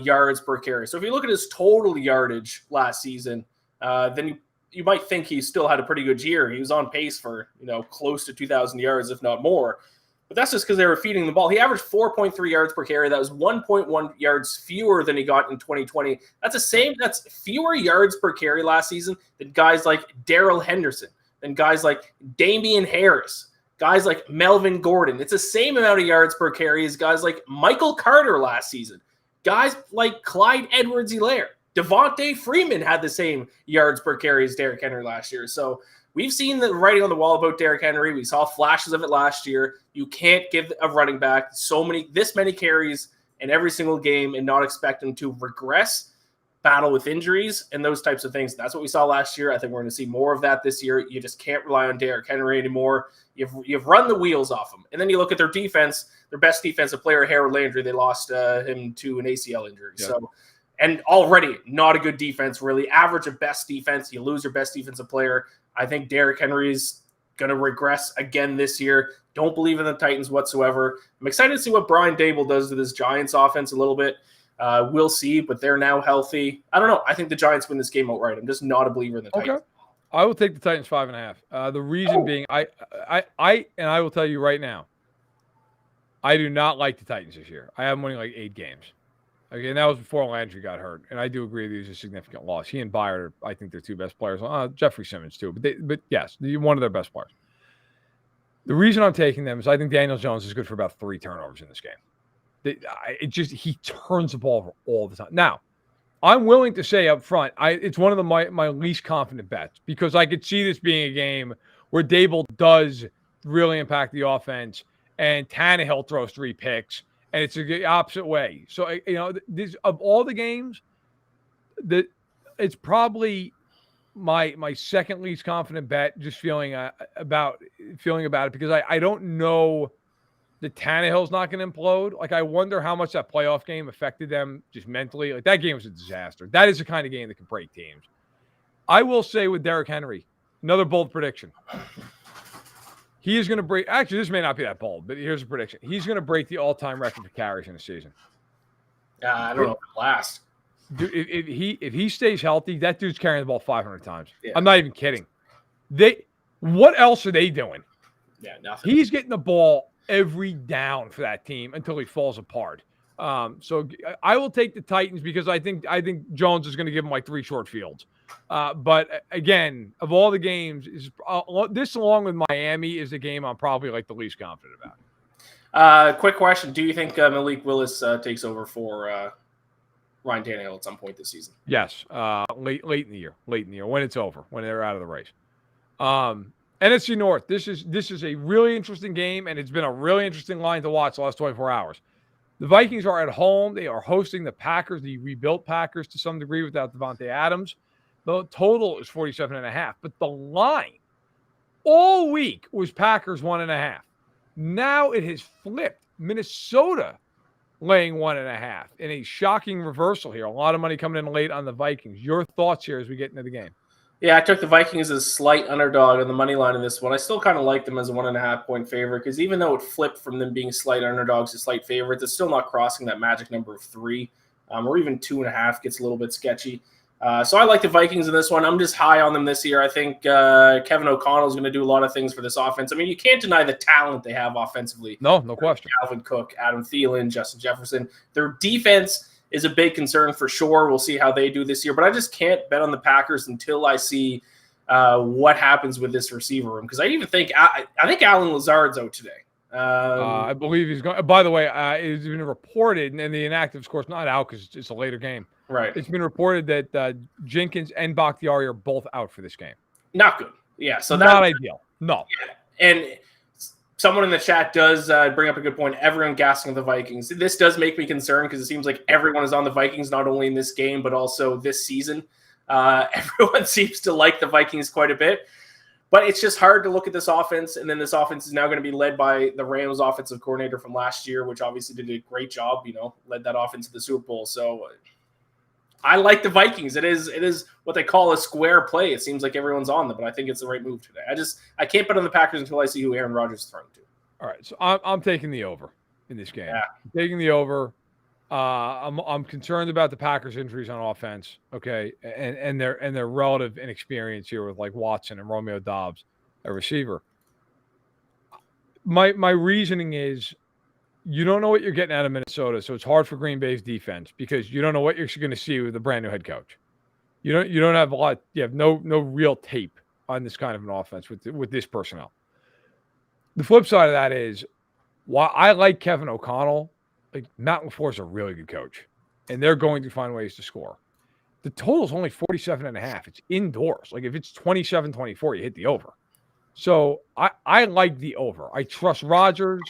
yards per carry. So if you look at his total yardage last season, then you might think he still had a pretty good year. He was on pace for, close to 2,000 yards, if not more. But that's just because they were feeding the ball. He averaged 4.3 yards per carry. That was 1.1 yards fewer than he got in 2020. That's fewer yards per carry last season than guys like Darrell Henderson, than guys like Damian Harris, guys like Melvin Gordon. It's the same amount of yards per carry as guys like Michael Carter last season, guys like Clyde Edwards-Helaire. Devontae Freeman had the same yards per carry as Derrick Henry last year. So we've seen the writing on the wall about Derrick Henry. We saw flashes of it last year. You can't give a running back this many carries in every single game and not expect him to regress, battle with injuries, and those types of things. That's what we saw last year. I think we're going to see more of that this year. You just can't rely on Derrick Henry anymore. You've run the wheels off him. And then you look at their defense, their best defensive player, Harold Landry, they lost him to an ACL injury. Yeah. So, and already not a good defense, really. Average of best defense. You lose your best defensive player. I think Derrick Henry is going to regress again this year. Don't believe in the Titans whatsoever. I'm excited to see what Brian Dable does to this Giants offense a little bit. We'll see, but they're now healthy. I don't know. I think the Giants win this game outright. I'm just not a believer in the Titans. Okay. I will take the Titans 5.5. The reason being, I will tell you right now, I do not like the Titans this year. I have them winning like 8 games. Okay, and that was before Landry got hurt, and I do agree that he's a significant loss. He and Byard, I think, they're 2 best players. Jeffrey Simmons too, but yes, one of their best players. The reason I'm taking them is I think Daniel Jones is good for about 3 turnovers in this game. He turns the ball over all the time. Now, I'm willing to say up front, it's one of my least confident bets because I could see this being a game where Dable does really impact the offense, and Tannehill throws 3 picks. And it's the opposite way. So, this, of all the games, it's probably my second least confident bet, just feeling about it because I don't know that Tannehill's not going to implode. Like, I wonder how much that playoff game affected them just mentally. Like, that game was a disaster. That is the kind of game that can break teams. I will say with Derrick Henry, another bold prediction. He is going to break – actually, this may not be that bold, but here's a prediction. He's going to break the all-time record for carries in a season. I don't know if it lasts. Dude, if he stays healthy, that dude's carrying the ball 500 times. Yeah. I'm not even kidding. What else are they doing? Yeah, nothing. He's getting the ball every down for that team until he falls apart. So I will take the Titans because I think Jones is going to give him like 3 short fields. But again, of all the games, this along with Miami is the game I'm probably like the least confident about. Quick question: do you think Malik Willis takes over for Ryan Tannehill at some point this season? Yes, late in the year, when it's over, when they're out of the race. NFC North. This is a really interesting game, and it's been a really interesting line to watch the last 24 hours. The Vikings are at home. They are hosting the Packers, the rebuilt Packers to some degree without Devontae Adams. The total is 47.5, but the line all week was Packers 1.5. Now it has flipped. Minnesota laying 1.5 in a shocking reversal here. A lot of money coming in late on the Vikings. Your thoughts here as we get into the game? Yeah, I took the Vikings as slight underdog on the money line in this one. I still kind of like them as a 1.5 point favorite because even though it flipped from them being slight underdogs to slight favorites, it's still not crossing that magic number of 3, or even 2.5 gets a little bit sketchy. So I like the Vikings in this one. I'm just high on them this year. I think Kevin O'Connell is going to do a lot of things for this offense. I mean, you can't deny the talent they have offensively. No question. Alvin Cook, Adam Thielen, Justin Jefferson. Their defense is a big concern for sure. We'll see how they do this year. But I just can't bet on the Packers until I see what happens with this receiver room. Because I even think I think Alan Lazard's out today. I believe he's going. By the way, it's been reported, and the inactive, of course, not out because it's a later game. Right. It's been reported that Jenkins and Bakhtiari are both out for this game. Not good. Yeah. So not ideal. No. Yeah. And someone in the chat does bring up a good point. Everyone gassing the Vikings. This does make me concerned because it seems like everyone is on the Vikings, not only in this game, but also this season. Everyone seems to like the Vikings quite a bit. But it's just hard to look at this offense, and then this offense is now going to be led by the Rams offensive coordinator from last year, which obviously did a great job, led that offense to the Super Bowl. So I like the Vikings. It is what they call a square play. It seems like everyone's on them, but I think it's the right move today. I can't bet on the Packers until I see who Aaron Rodgers is throwing to. All right, so I'm taking the over in this game. Yeah. I'm taking the over. I'm concerned about the Packers' injuries on offense, okay, and their relative inexperience here with like Watson and Romeo Doubs, a receiver. My reasoning is you don't know what you're getting out of Minnesota, so it's hard for Green Bay's defense because you don't know what you're going to see with a brand new head coach. You don't have a lot. You have no real tape on this kind of an offense with this personnel. The flip side of that is, while I like Kevin O'Connell, like Matt LaFleur is a really good coach, and they're going to find ways to score. The total is only 47.5. It's indoors. Like if it's 27-24, you hit the over. So I like the over. I trust Rodgers.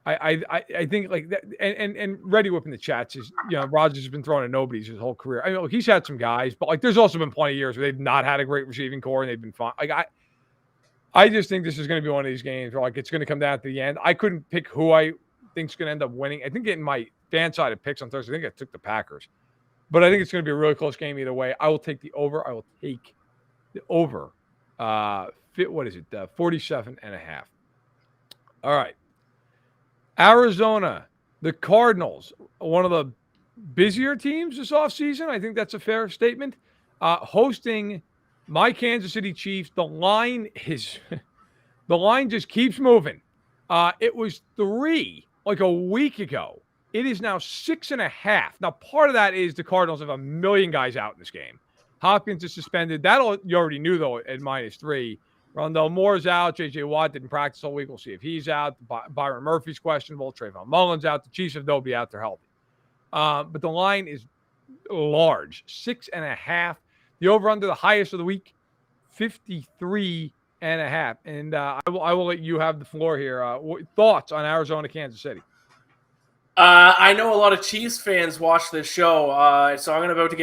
I think like that, and Reddy Whip in the chats is, Rodgers has been throwing to nobodies his whole career. I know he's had some guys, but like there's also been plenty of years where they've not had a great receiving core and they've been fine. Like I just think this is going to be one of these games where like it's going to come down to the end. I couldn't pick who I think's going to end up winning. I think in my fan side of picks on Thursday, I think I took the Packers, but I think it's going to be a really close game either way. I will take the over. I will take the over. What is it? 47.5. All right. Arizona, the Cardinals, one of the busier teams this offseason. I think that's a fair statement. Hosting my Kansas City Chiefs. The line just keeps moving. It was 3 like a week ago. It is now 6.5. Now, part of that is the Cardinals have a million guys out in this game. Hopkins is suspended. That you already knew, though, at -3. Rondell Moore's out. J.J. Watt didn't practice all week. We'll see if he's out. Byron Murphy's questionable. Trayvon Mullen's out. The Chiefs have nobody out. They're healthy. But the line is large, 6.5. The over-under, the highest of the week, 53.5. And I will let you have the floor here. Thoughts on Arizona, Kansas City? I know a lot of Chiefs fans watch this show, so I'm about to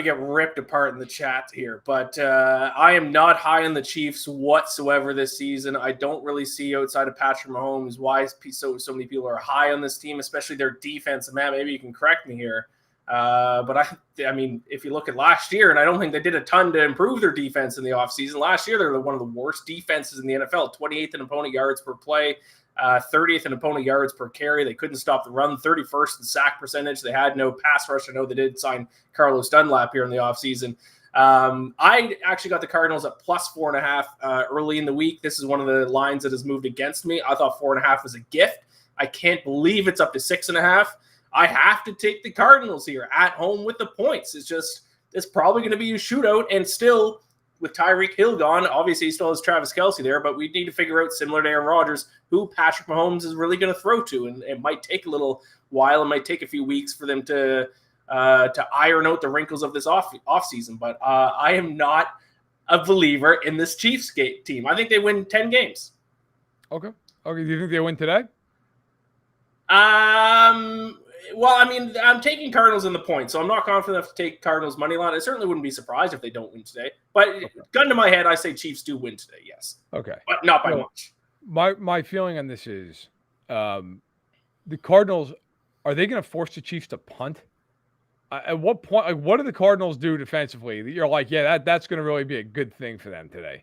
get ripped apart in the chat here. But I am not high on the Chiefs whatsoever this season. I don't really see outside of Patrick Mahomes why so many people are high on this team, especially their defense. And Matt, maybe you can correct me here. But I mean, if you look at last year, and I don't think they did a ton to improve their defense in the offseason. Last year, they were one of the worst defenses in the NFL, 28th in opponent yards per play. 30th in opponent yards per carry. They couldn't stop the run. 31st in sack percentage. They had no pass rush. I know they did sign Carlos Dunlap here in the offseason. I actually got the Cardinals at +4.5 early in the week. This is one of the lines that has moved against me. I thought 4.5 was a gift. I can't believe it's up to 6.5. I have to take the Cardinals here at home with the points. It's probably going to be a shootout, and still with Tyreek Hill gone, obviously he still has Travis Kelce there, but we need to figure out, similar to Aaron Rodgers, who Patrick Mahomes is really going to throw to. And it might take a little while. It might take a few weeks for them to iron out the wrinkles of this offseason. But I am not a believer in this Chiefs team. I think they win 10 games. Okay. Do you think they win today? Well, I mean, I'm taking Cardinals in the point, so I'm not confident enough to take Cardinals money line. I certainly wouldn't be surprised if they don't win today. But gun to my head, I say Chiefs do win today, yes. Okay. But not by much. My feeling on this is the Cardinals, are they going to force the Chiefs to punt? At what point, like, what do the Cardinals do defensively that you're like, yeah, that's going to really be a good thing for them today?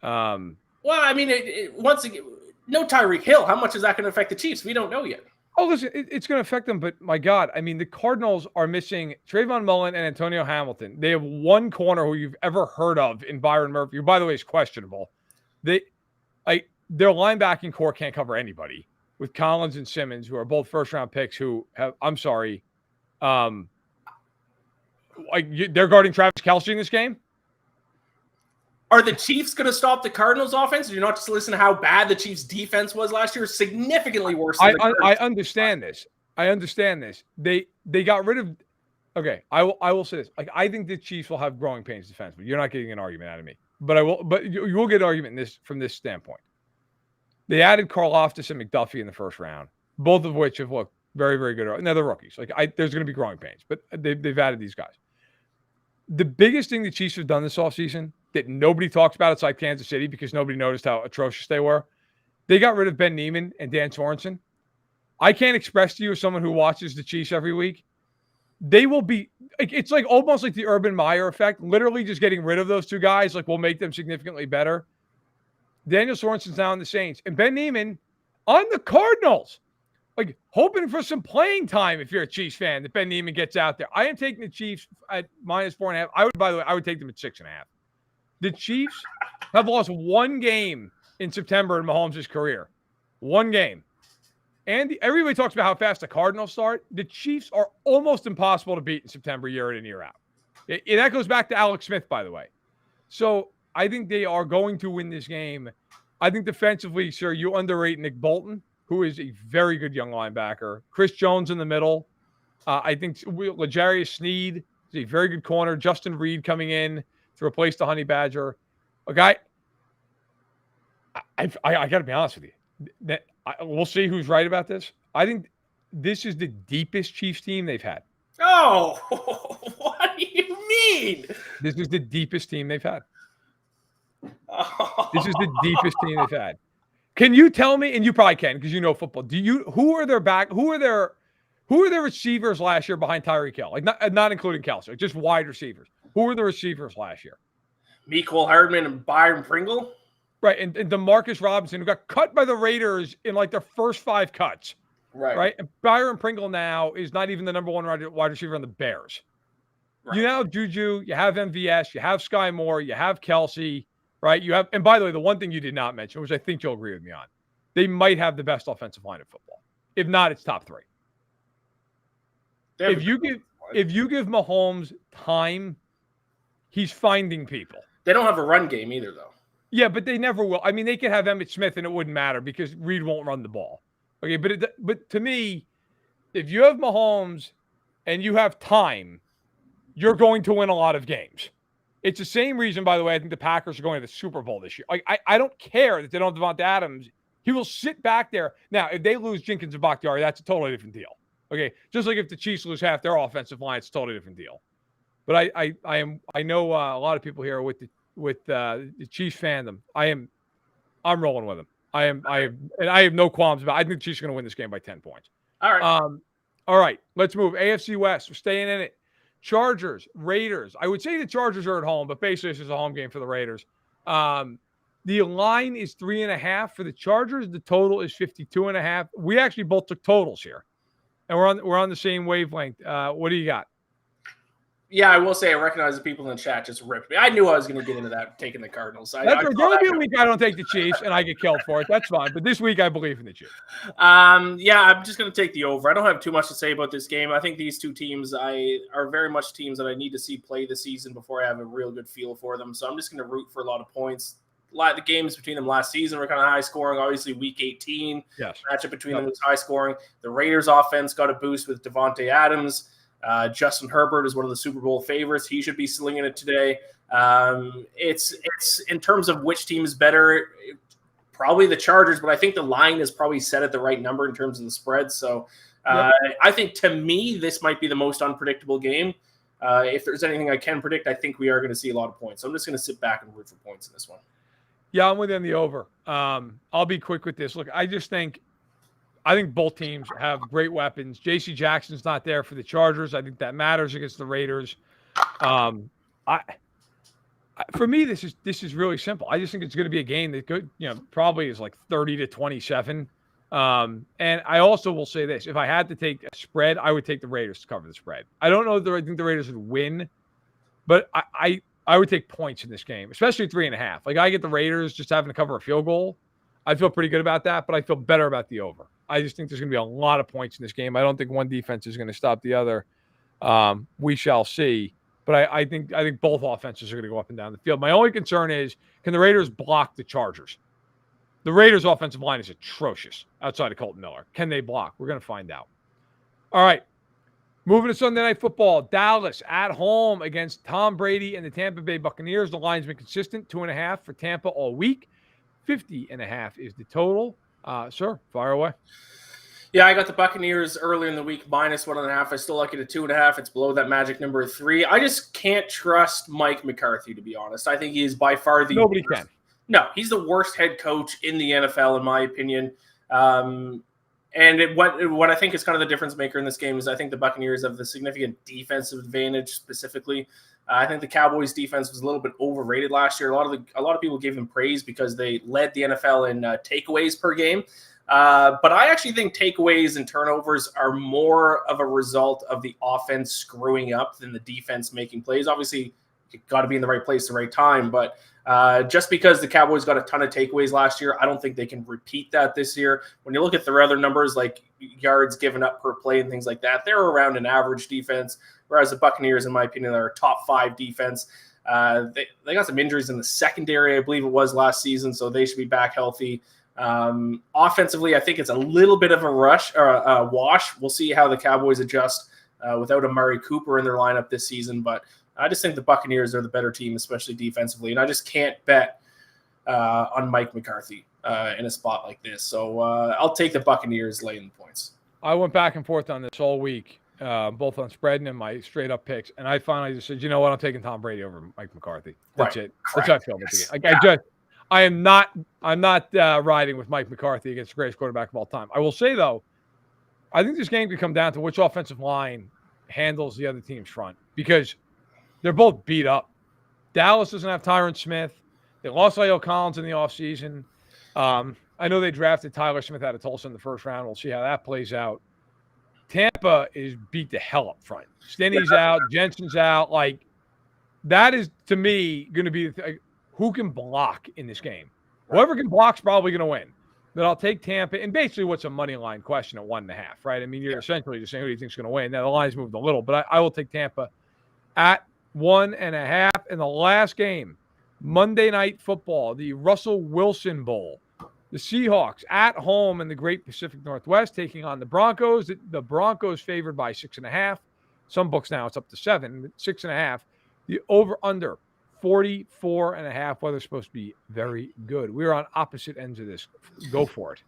Well, I mean, once again, no Tyreek Hill. How much is that going to affect the Chiefs? We don't know yet. Oh, listen, it's going to affect them, but my God, I mean, the Cardinals are missing Trayvon Mullen and Antonio Hamilton. They have one corner who you've ever heard of in Byron Murphy, who, by the way, is questionable. Their linebacking core can't cover anybody with Collins and Simmons, who are both first-round picks who have, I'm sorry, they're guarding Travis Kelce in this game? Are the Chiefs going to stop the Cardinals offense? Did you not just listen to how bad the Chiefs defense was last year? Significantly worse than I understand this. They got rid of – okay, I will say this. Like, I think the Chiefs will have growing pains defensively. You're not getting an argument out of me. But you will get an argument from this standpoint. They added Karlaftis and McDuffie in the first round, both of which have looked very, very good. Now, they're rookies. There's going to be growing pains, but they've added these guys. The biggest thing the Chiefs have done this offseason that nobody talks about outside Kansas City because nobody noticed how atrocious they were, they got rid of Ben Neiman and Dan Sorensen. I can't express to you as someone who watches the Chiefs every week, they will be – it's like almost like the Urban Meyer effect. Literally just getting rid of those two guys will make them significantly better. Daniel Sorensen's now on the Saints. And Ben Neiman on the Cardinals. Hoping for some playing time if you're a Chiefs fan that Ben Neiman gets out there. I am taking the Chiefs at -4.5. I would take them at 6.5. The Chiefs have lost one game in September in Mahomes' career. One game. And everybody talks about how fast the Cardinals start. The Chiefs are almost impossible to beat in September year in and year out. That goes back to Alex Smith, by the way. So I think they are going to win this game. I think defensively, sir, you underrate Nick Bolton, who is a very good young linebacker. Chris Jones in the middle. I think L'Jarius Sneed is a very good corner. Justin Reed coming in to replace the Honey Badger. A guy, I got to be honest with you. We'll see who's right about this. I think this is the deepest Chiefs team they've had. Oh, what do you mean? This is the deepest team they've had. This is the deepest team they've had. Can you tell me, and you probably can because you know football, who are their receivers last year behind Tyreek Hill? Not including Kelce, just wide receivers. Who were the receivers last year? Mecole Hardman and Byron Pringle. Right, and DeMarcus Robinson, who got cut by the Raiders in their first 5 cuts. Right. And Byron Pringle now is not even the number 1 wide receiver on the Bears. Right. You now have Juju, you have MVS, you have Sky Moore, you have Kelce, right? You have, and by the way, the one thing you did not mention, which I think you'll agree with me on, they might have the best offensive line in football. If not, it's top 3. If you give Mahomes time, he's finding people. They don't have a run game either, though. Yeah, but they never will. I mean, they could have Emmitt Smith and it wouldn't matter because Reed won't run the ball. Okay, but to me, if you have Mahomes and you have time, you're going to win a lot of games. It's the same reason, by the way, I think the Packers are going to the Super Bowl this year. I don't care that they don't have Devonta Adams. He will sit back there. Now, if they lose Jenkins and Bakhtiari, that's a totally different deal. Okay, just like if the Chiefs lose half their offensive line, it's a totally different deal. But I know a lot of people here with the Chiefs fandom. I'm rolling with them. I have no qualms about it. I think the Chiefs are going to win this game by 10 points. All right. All right. Let's move. AFC West. We're staying in it. Chargers, Raiders. I would say the Chargers are at home, but basically this is a home game for the Raiders. The line is 3.5 for the Chargers. The total is 52.5. We actually both took totals here, and we're on the same wavelength. What do you got? Yeah, I will say I recognize the people in the chat just ripped me. I knew I was going to get into that, taking the Cardinals. There'll be a week I don't take the Chiefs and I get killed for it. That's fine. But this week I believe in the Chiefs. Yeah, I'm just going to take the over. I don't have too much to say about this game. I think these two teams are very much teams that I need to see play this season before I have a real good feel for them. So I'm just going to root for a lot of points. A lot of the games between them last season were kind of high scoring. Obviously, Week 18 matchup between them was high scoring. The Raiders' offense got a boost with Devontae Adams. Justin Herbert is one of the Super Bowl favorites. He should be slinging it today. It's in terms of which team is better, probably the Chargers, but I think the line is probably set at the right number in terms of the spread. So I think, to me, this might be the most unpredictable game. If there's anything I can predict, I think we are going to see a lot of points. So I'm just going to sit back and root for points in this one. Yeah, I'm within the over. I'll be quick with this. Look, I think both teams have great weapons. J.C. Jackson's not there for the Chargers. I think that matters against the Raiders. For me, this is really simple. I just think it's going to be a game that probably is like 30-27. And I also will say this: if I had to take a spread, I would take the Raiders to cover the spread. I don't know that I think the Raiders would win, but I would take points in this game, especially 3.5. Like, I get the Raiders just having to cover a field goal. I feel pretty good about that, but I feel better about the over. I just think there's going to be a lot of points in this game. I don't think one defense is going to stop the other. We shall see. But I think both offenses are going to go up and down the field. My only concern is, can the Raiders block the Chargers? The Raiders' offensive line is atrocious outside of Colton Miller. Can they block? We're going to find out. All right. Moving to Sunday Night Football. Dallas at home against Tom Brady and the Tampa Bay Buccaneers. The line's been consistent, 2.5 for Tampa all week. 50.5 is the total. Sir, fire away. Yeah, I got the Buccaneers earlier in the week, -1.5. I still like it at 2.5. It's below that magic number of 3. I just can't trust Mike McCarthy, to be honest. I think he is by far the Nobody can. No, he's the worst head coach in the NFL, in my opinion. What I think is kind of the difference maker in this game is I think the Buccaneers have the significant defensive advantage specifically. I think the Cowboys defense was a little bit overrated last year. A lot of people gave them praise because they led the NFL in takeaways per game. But I actually think takeaways and turnovers are more of a result of the offense screwing up than the defense making plays. Obviously, you got to be in the right place at the right time. But just because the Cowboys got a ton of takeaways last year, I don't think they can repeat that this year. When you look at their other numbers, like yards given up per play and things like that, they're around an average defense, whereas the Buccaneers, in my opinion, are a top 5 defense. They got some injuries in the secondary, I believe it was last season, so they should be back healthy. Offensively, I think it's a little bit of a wash. We'll see how the Cowboys adjust without Amari Cooper in their lineup this season, but I just think the Buccaneers are the better team, especially defensively, and I just can't bet on Mike McCarthy in a spot like this. So I'll take the Buccaneers laying the points. I went back and forth on this all week, both on spread and in my straight-up picks, and I finally just said, you know what, I'm taking Tom Brady over Mike McCarthy. That's it. Correct. That's how I feel about the game. I'm not riding with Mike McCarthy against the greatest quarterback of all time. I will say, though, I think this game could come down to which offensive line handles the other team's front, because they're both beat up. Dallas doesn't have Tyron Smith. They lost La'el Collins in the offseason. I know they drafted Tyler Smith out of Tulsa in the first round. We'll see how that plays out. Tampa is beat the hell up front. Stinney's out. Jensen's out. Like, that is, to me, going to be who can block in this game. Right. Whoever can block's probably going to win. But I'll take Tampa. And basically, what's a money line question at 1.5, right? I mean, you're essentially just saying who do you think's going to win. Now, the line's moved a little, but I will take Tampa at 1.5 in the last game. Monday Night Football, the Russell Wilson Bowl. The Seahawks at home in the Great Pacific Northwest taking on the Broncos. The Broncos favored by 6.5. Some books now it's up to 7, 6.5. The over-under 44.5. Weather's supposed to be very good. We're on opposite ends of this. Go for it.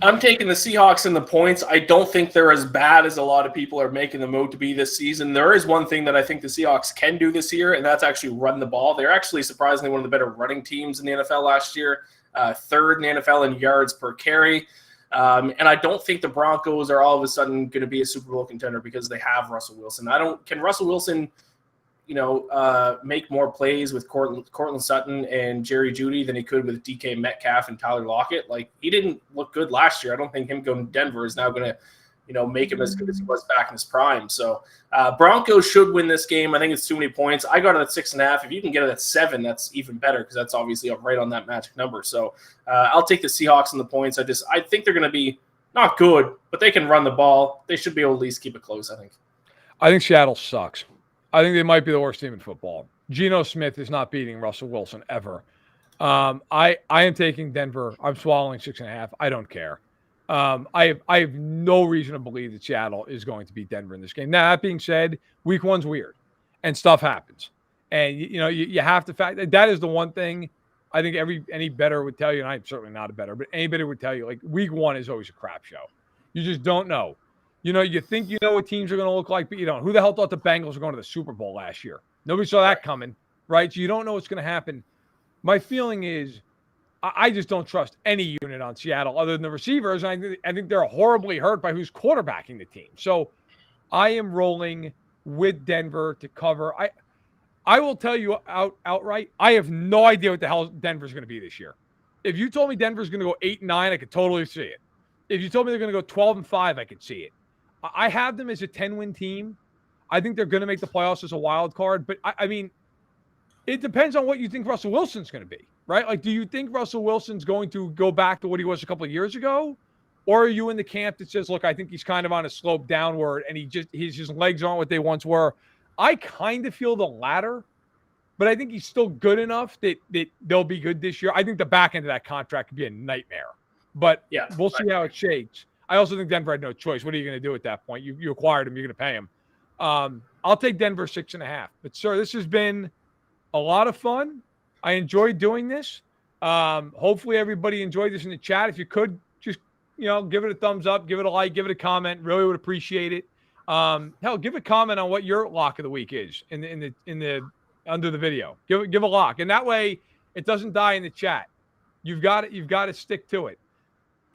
I'm taking the Seahawks in the points. I don't think they're as bad as a lot of people are making them out to be this season. There is one thing that I think the Seahawks can do this year, and that's actually run the ball. They're actually surprisingly one of the better running teams in the NFL last year, third in the NFL in yards per carry. And I don't think the Broncos are all of a sudden going to be a Super Bowl contender because they have Russell Wilson. Can Russell Wilson make more plays with Cortland Sutton and Jerry Jeudy than he could with DK Metcalf and Tyler Lockett? Like, he didn't look good last year. I don't think him going to Denver is now going to, make him as good as he was back in his prime. So Broncos should win this game. I think it's too many points. I got it at 6.5. If you can get it at 7, that's even better because that's obviously up right on that magic number. So I'll take the Seahawks and the points. I think they're going to be not good, but they can run the ball. They should be able to at least keep it close, I think. I think Seattle sucks. I think they might be the worst team in football. Geno Smith is not beating Russell Wilson ever. I am taking Denver. I'm swallowing 6.5. I don't care. I have no reason to believe that Seattle is going to beat Denver in this game. Now, that being said, week one's weird and stuff happens. And, you have to fact that is the one thing I think any bettor would tell you, and I'm certainly not a bettor, but anybody would tell you, like, week 1 is always a crap show. You just don't know. You think you know what teams are going to look like, but you don't. Who the hell thought the Bengals were going to the Super Bowl last year? Nobody saw that coming, right? So you don't know what's going to happen. My feeling is I just don't trust any unit on Seattle other than the receivers. And I think they're horribly hurt by who's quarterbacking the team. So I am rolling with Denver to cover. I will tell you outright, I have no idea what the hell Denver's going to be this year. If you told me Denver's going to go 8-9, I could totally see it. If you told me they're going to go 12-5, I could see it. I have them as a 10-win team. I think they're going to make the playoffs as a wild card. But, I mean, it depends on what you think Russell Wilson's going to be, right? Like, do you think Russell Wilson's going to go back to what he was a couple of years ago? Or are you in the camp that says, look, I think he's kind of on a slope downward and his legs aren't what they once were? I kind of feel the latter, but I think he's still good enough that they'll be good this year. I think the back end of that contract could be a nightmare, but we'll see how it shakes. I also think Denver had no choice. What are you going to do at that point? You acquired him. You're going to pay him. I'll take Denver 6.5. But, sir, this has been a lot of fun. I enjoyed doing this. Hopefully everybody enjoyed this in the chat. If you could, just give it a thumbs up, give it a like, give it a comment. Really would appreciate it. Hell, give a comment on what your lock of the week is in the under the video. Give a lock, and that way it doesn't die in the chat. You've got to stick to it.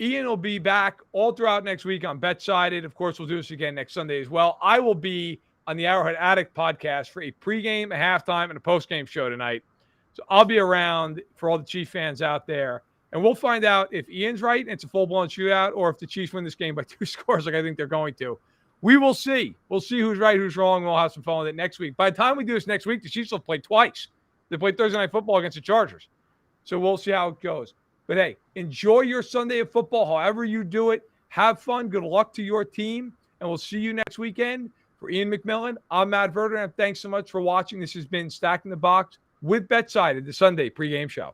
Ian will be back all throughout next week on BetSided. Of course, we'll do this again next Sunday as well. I will be on the Arrowhead Addict podcast for a pregame, a halftime, and a postgame show tonight. So I'll be around for all the Chief fans out there, and we'll find out if Ian's right and it's a full-blown shootout, or if the Chiefs win this game by 2 scores like I think they're going to. We will see. We'll see who's right, who's wrong. We'll have some fun with it next week. By the time we do this next week, the Chiefs will play twice. They played Thursday Night Football against the Chargers. So we'll see how it goes. But, hey, enjoy your Sunday of football however you do it. Have fun. Good luck to your team. And we'll see you next weekend. For Iain MacMillan, I'm Matt Verderame. Thanks so much for watching. This has been Stacking the Box with BetSided, the Sunday pregame show.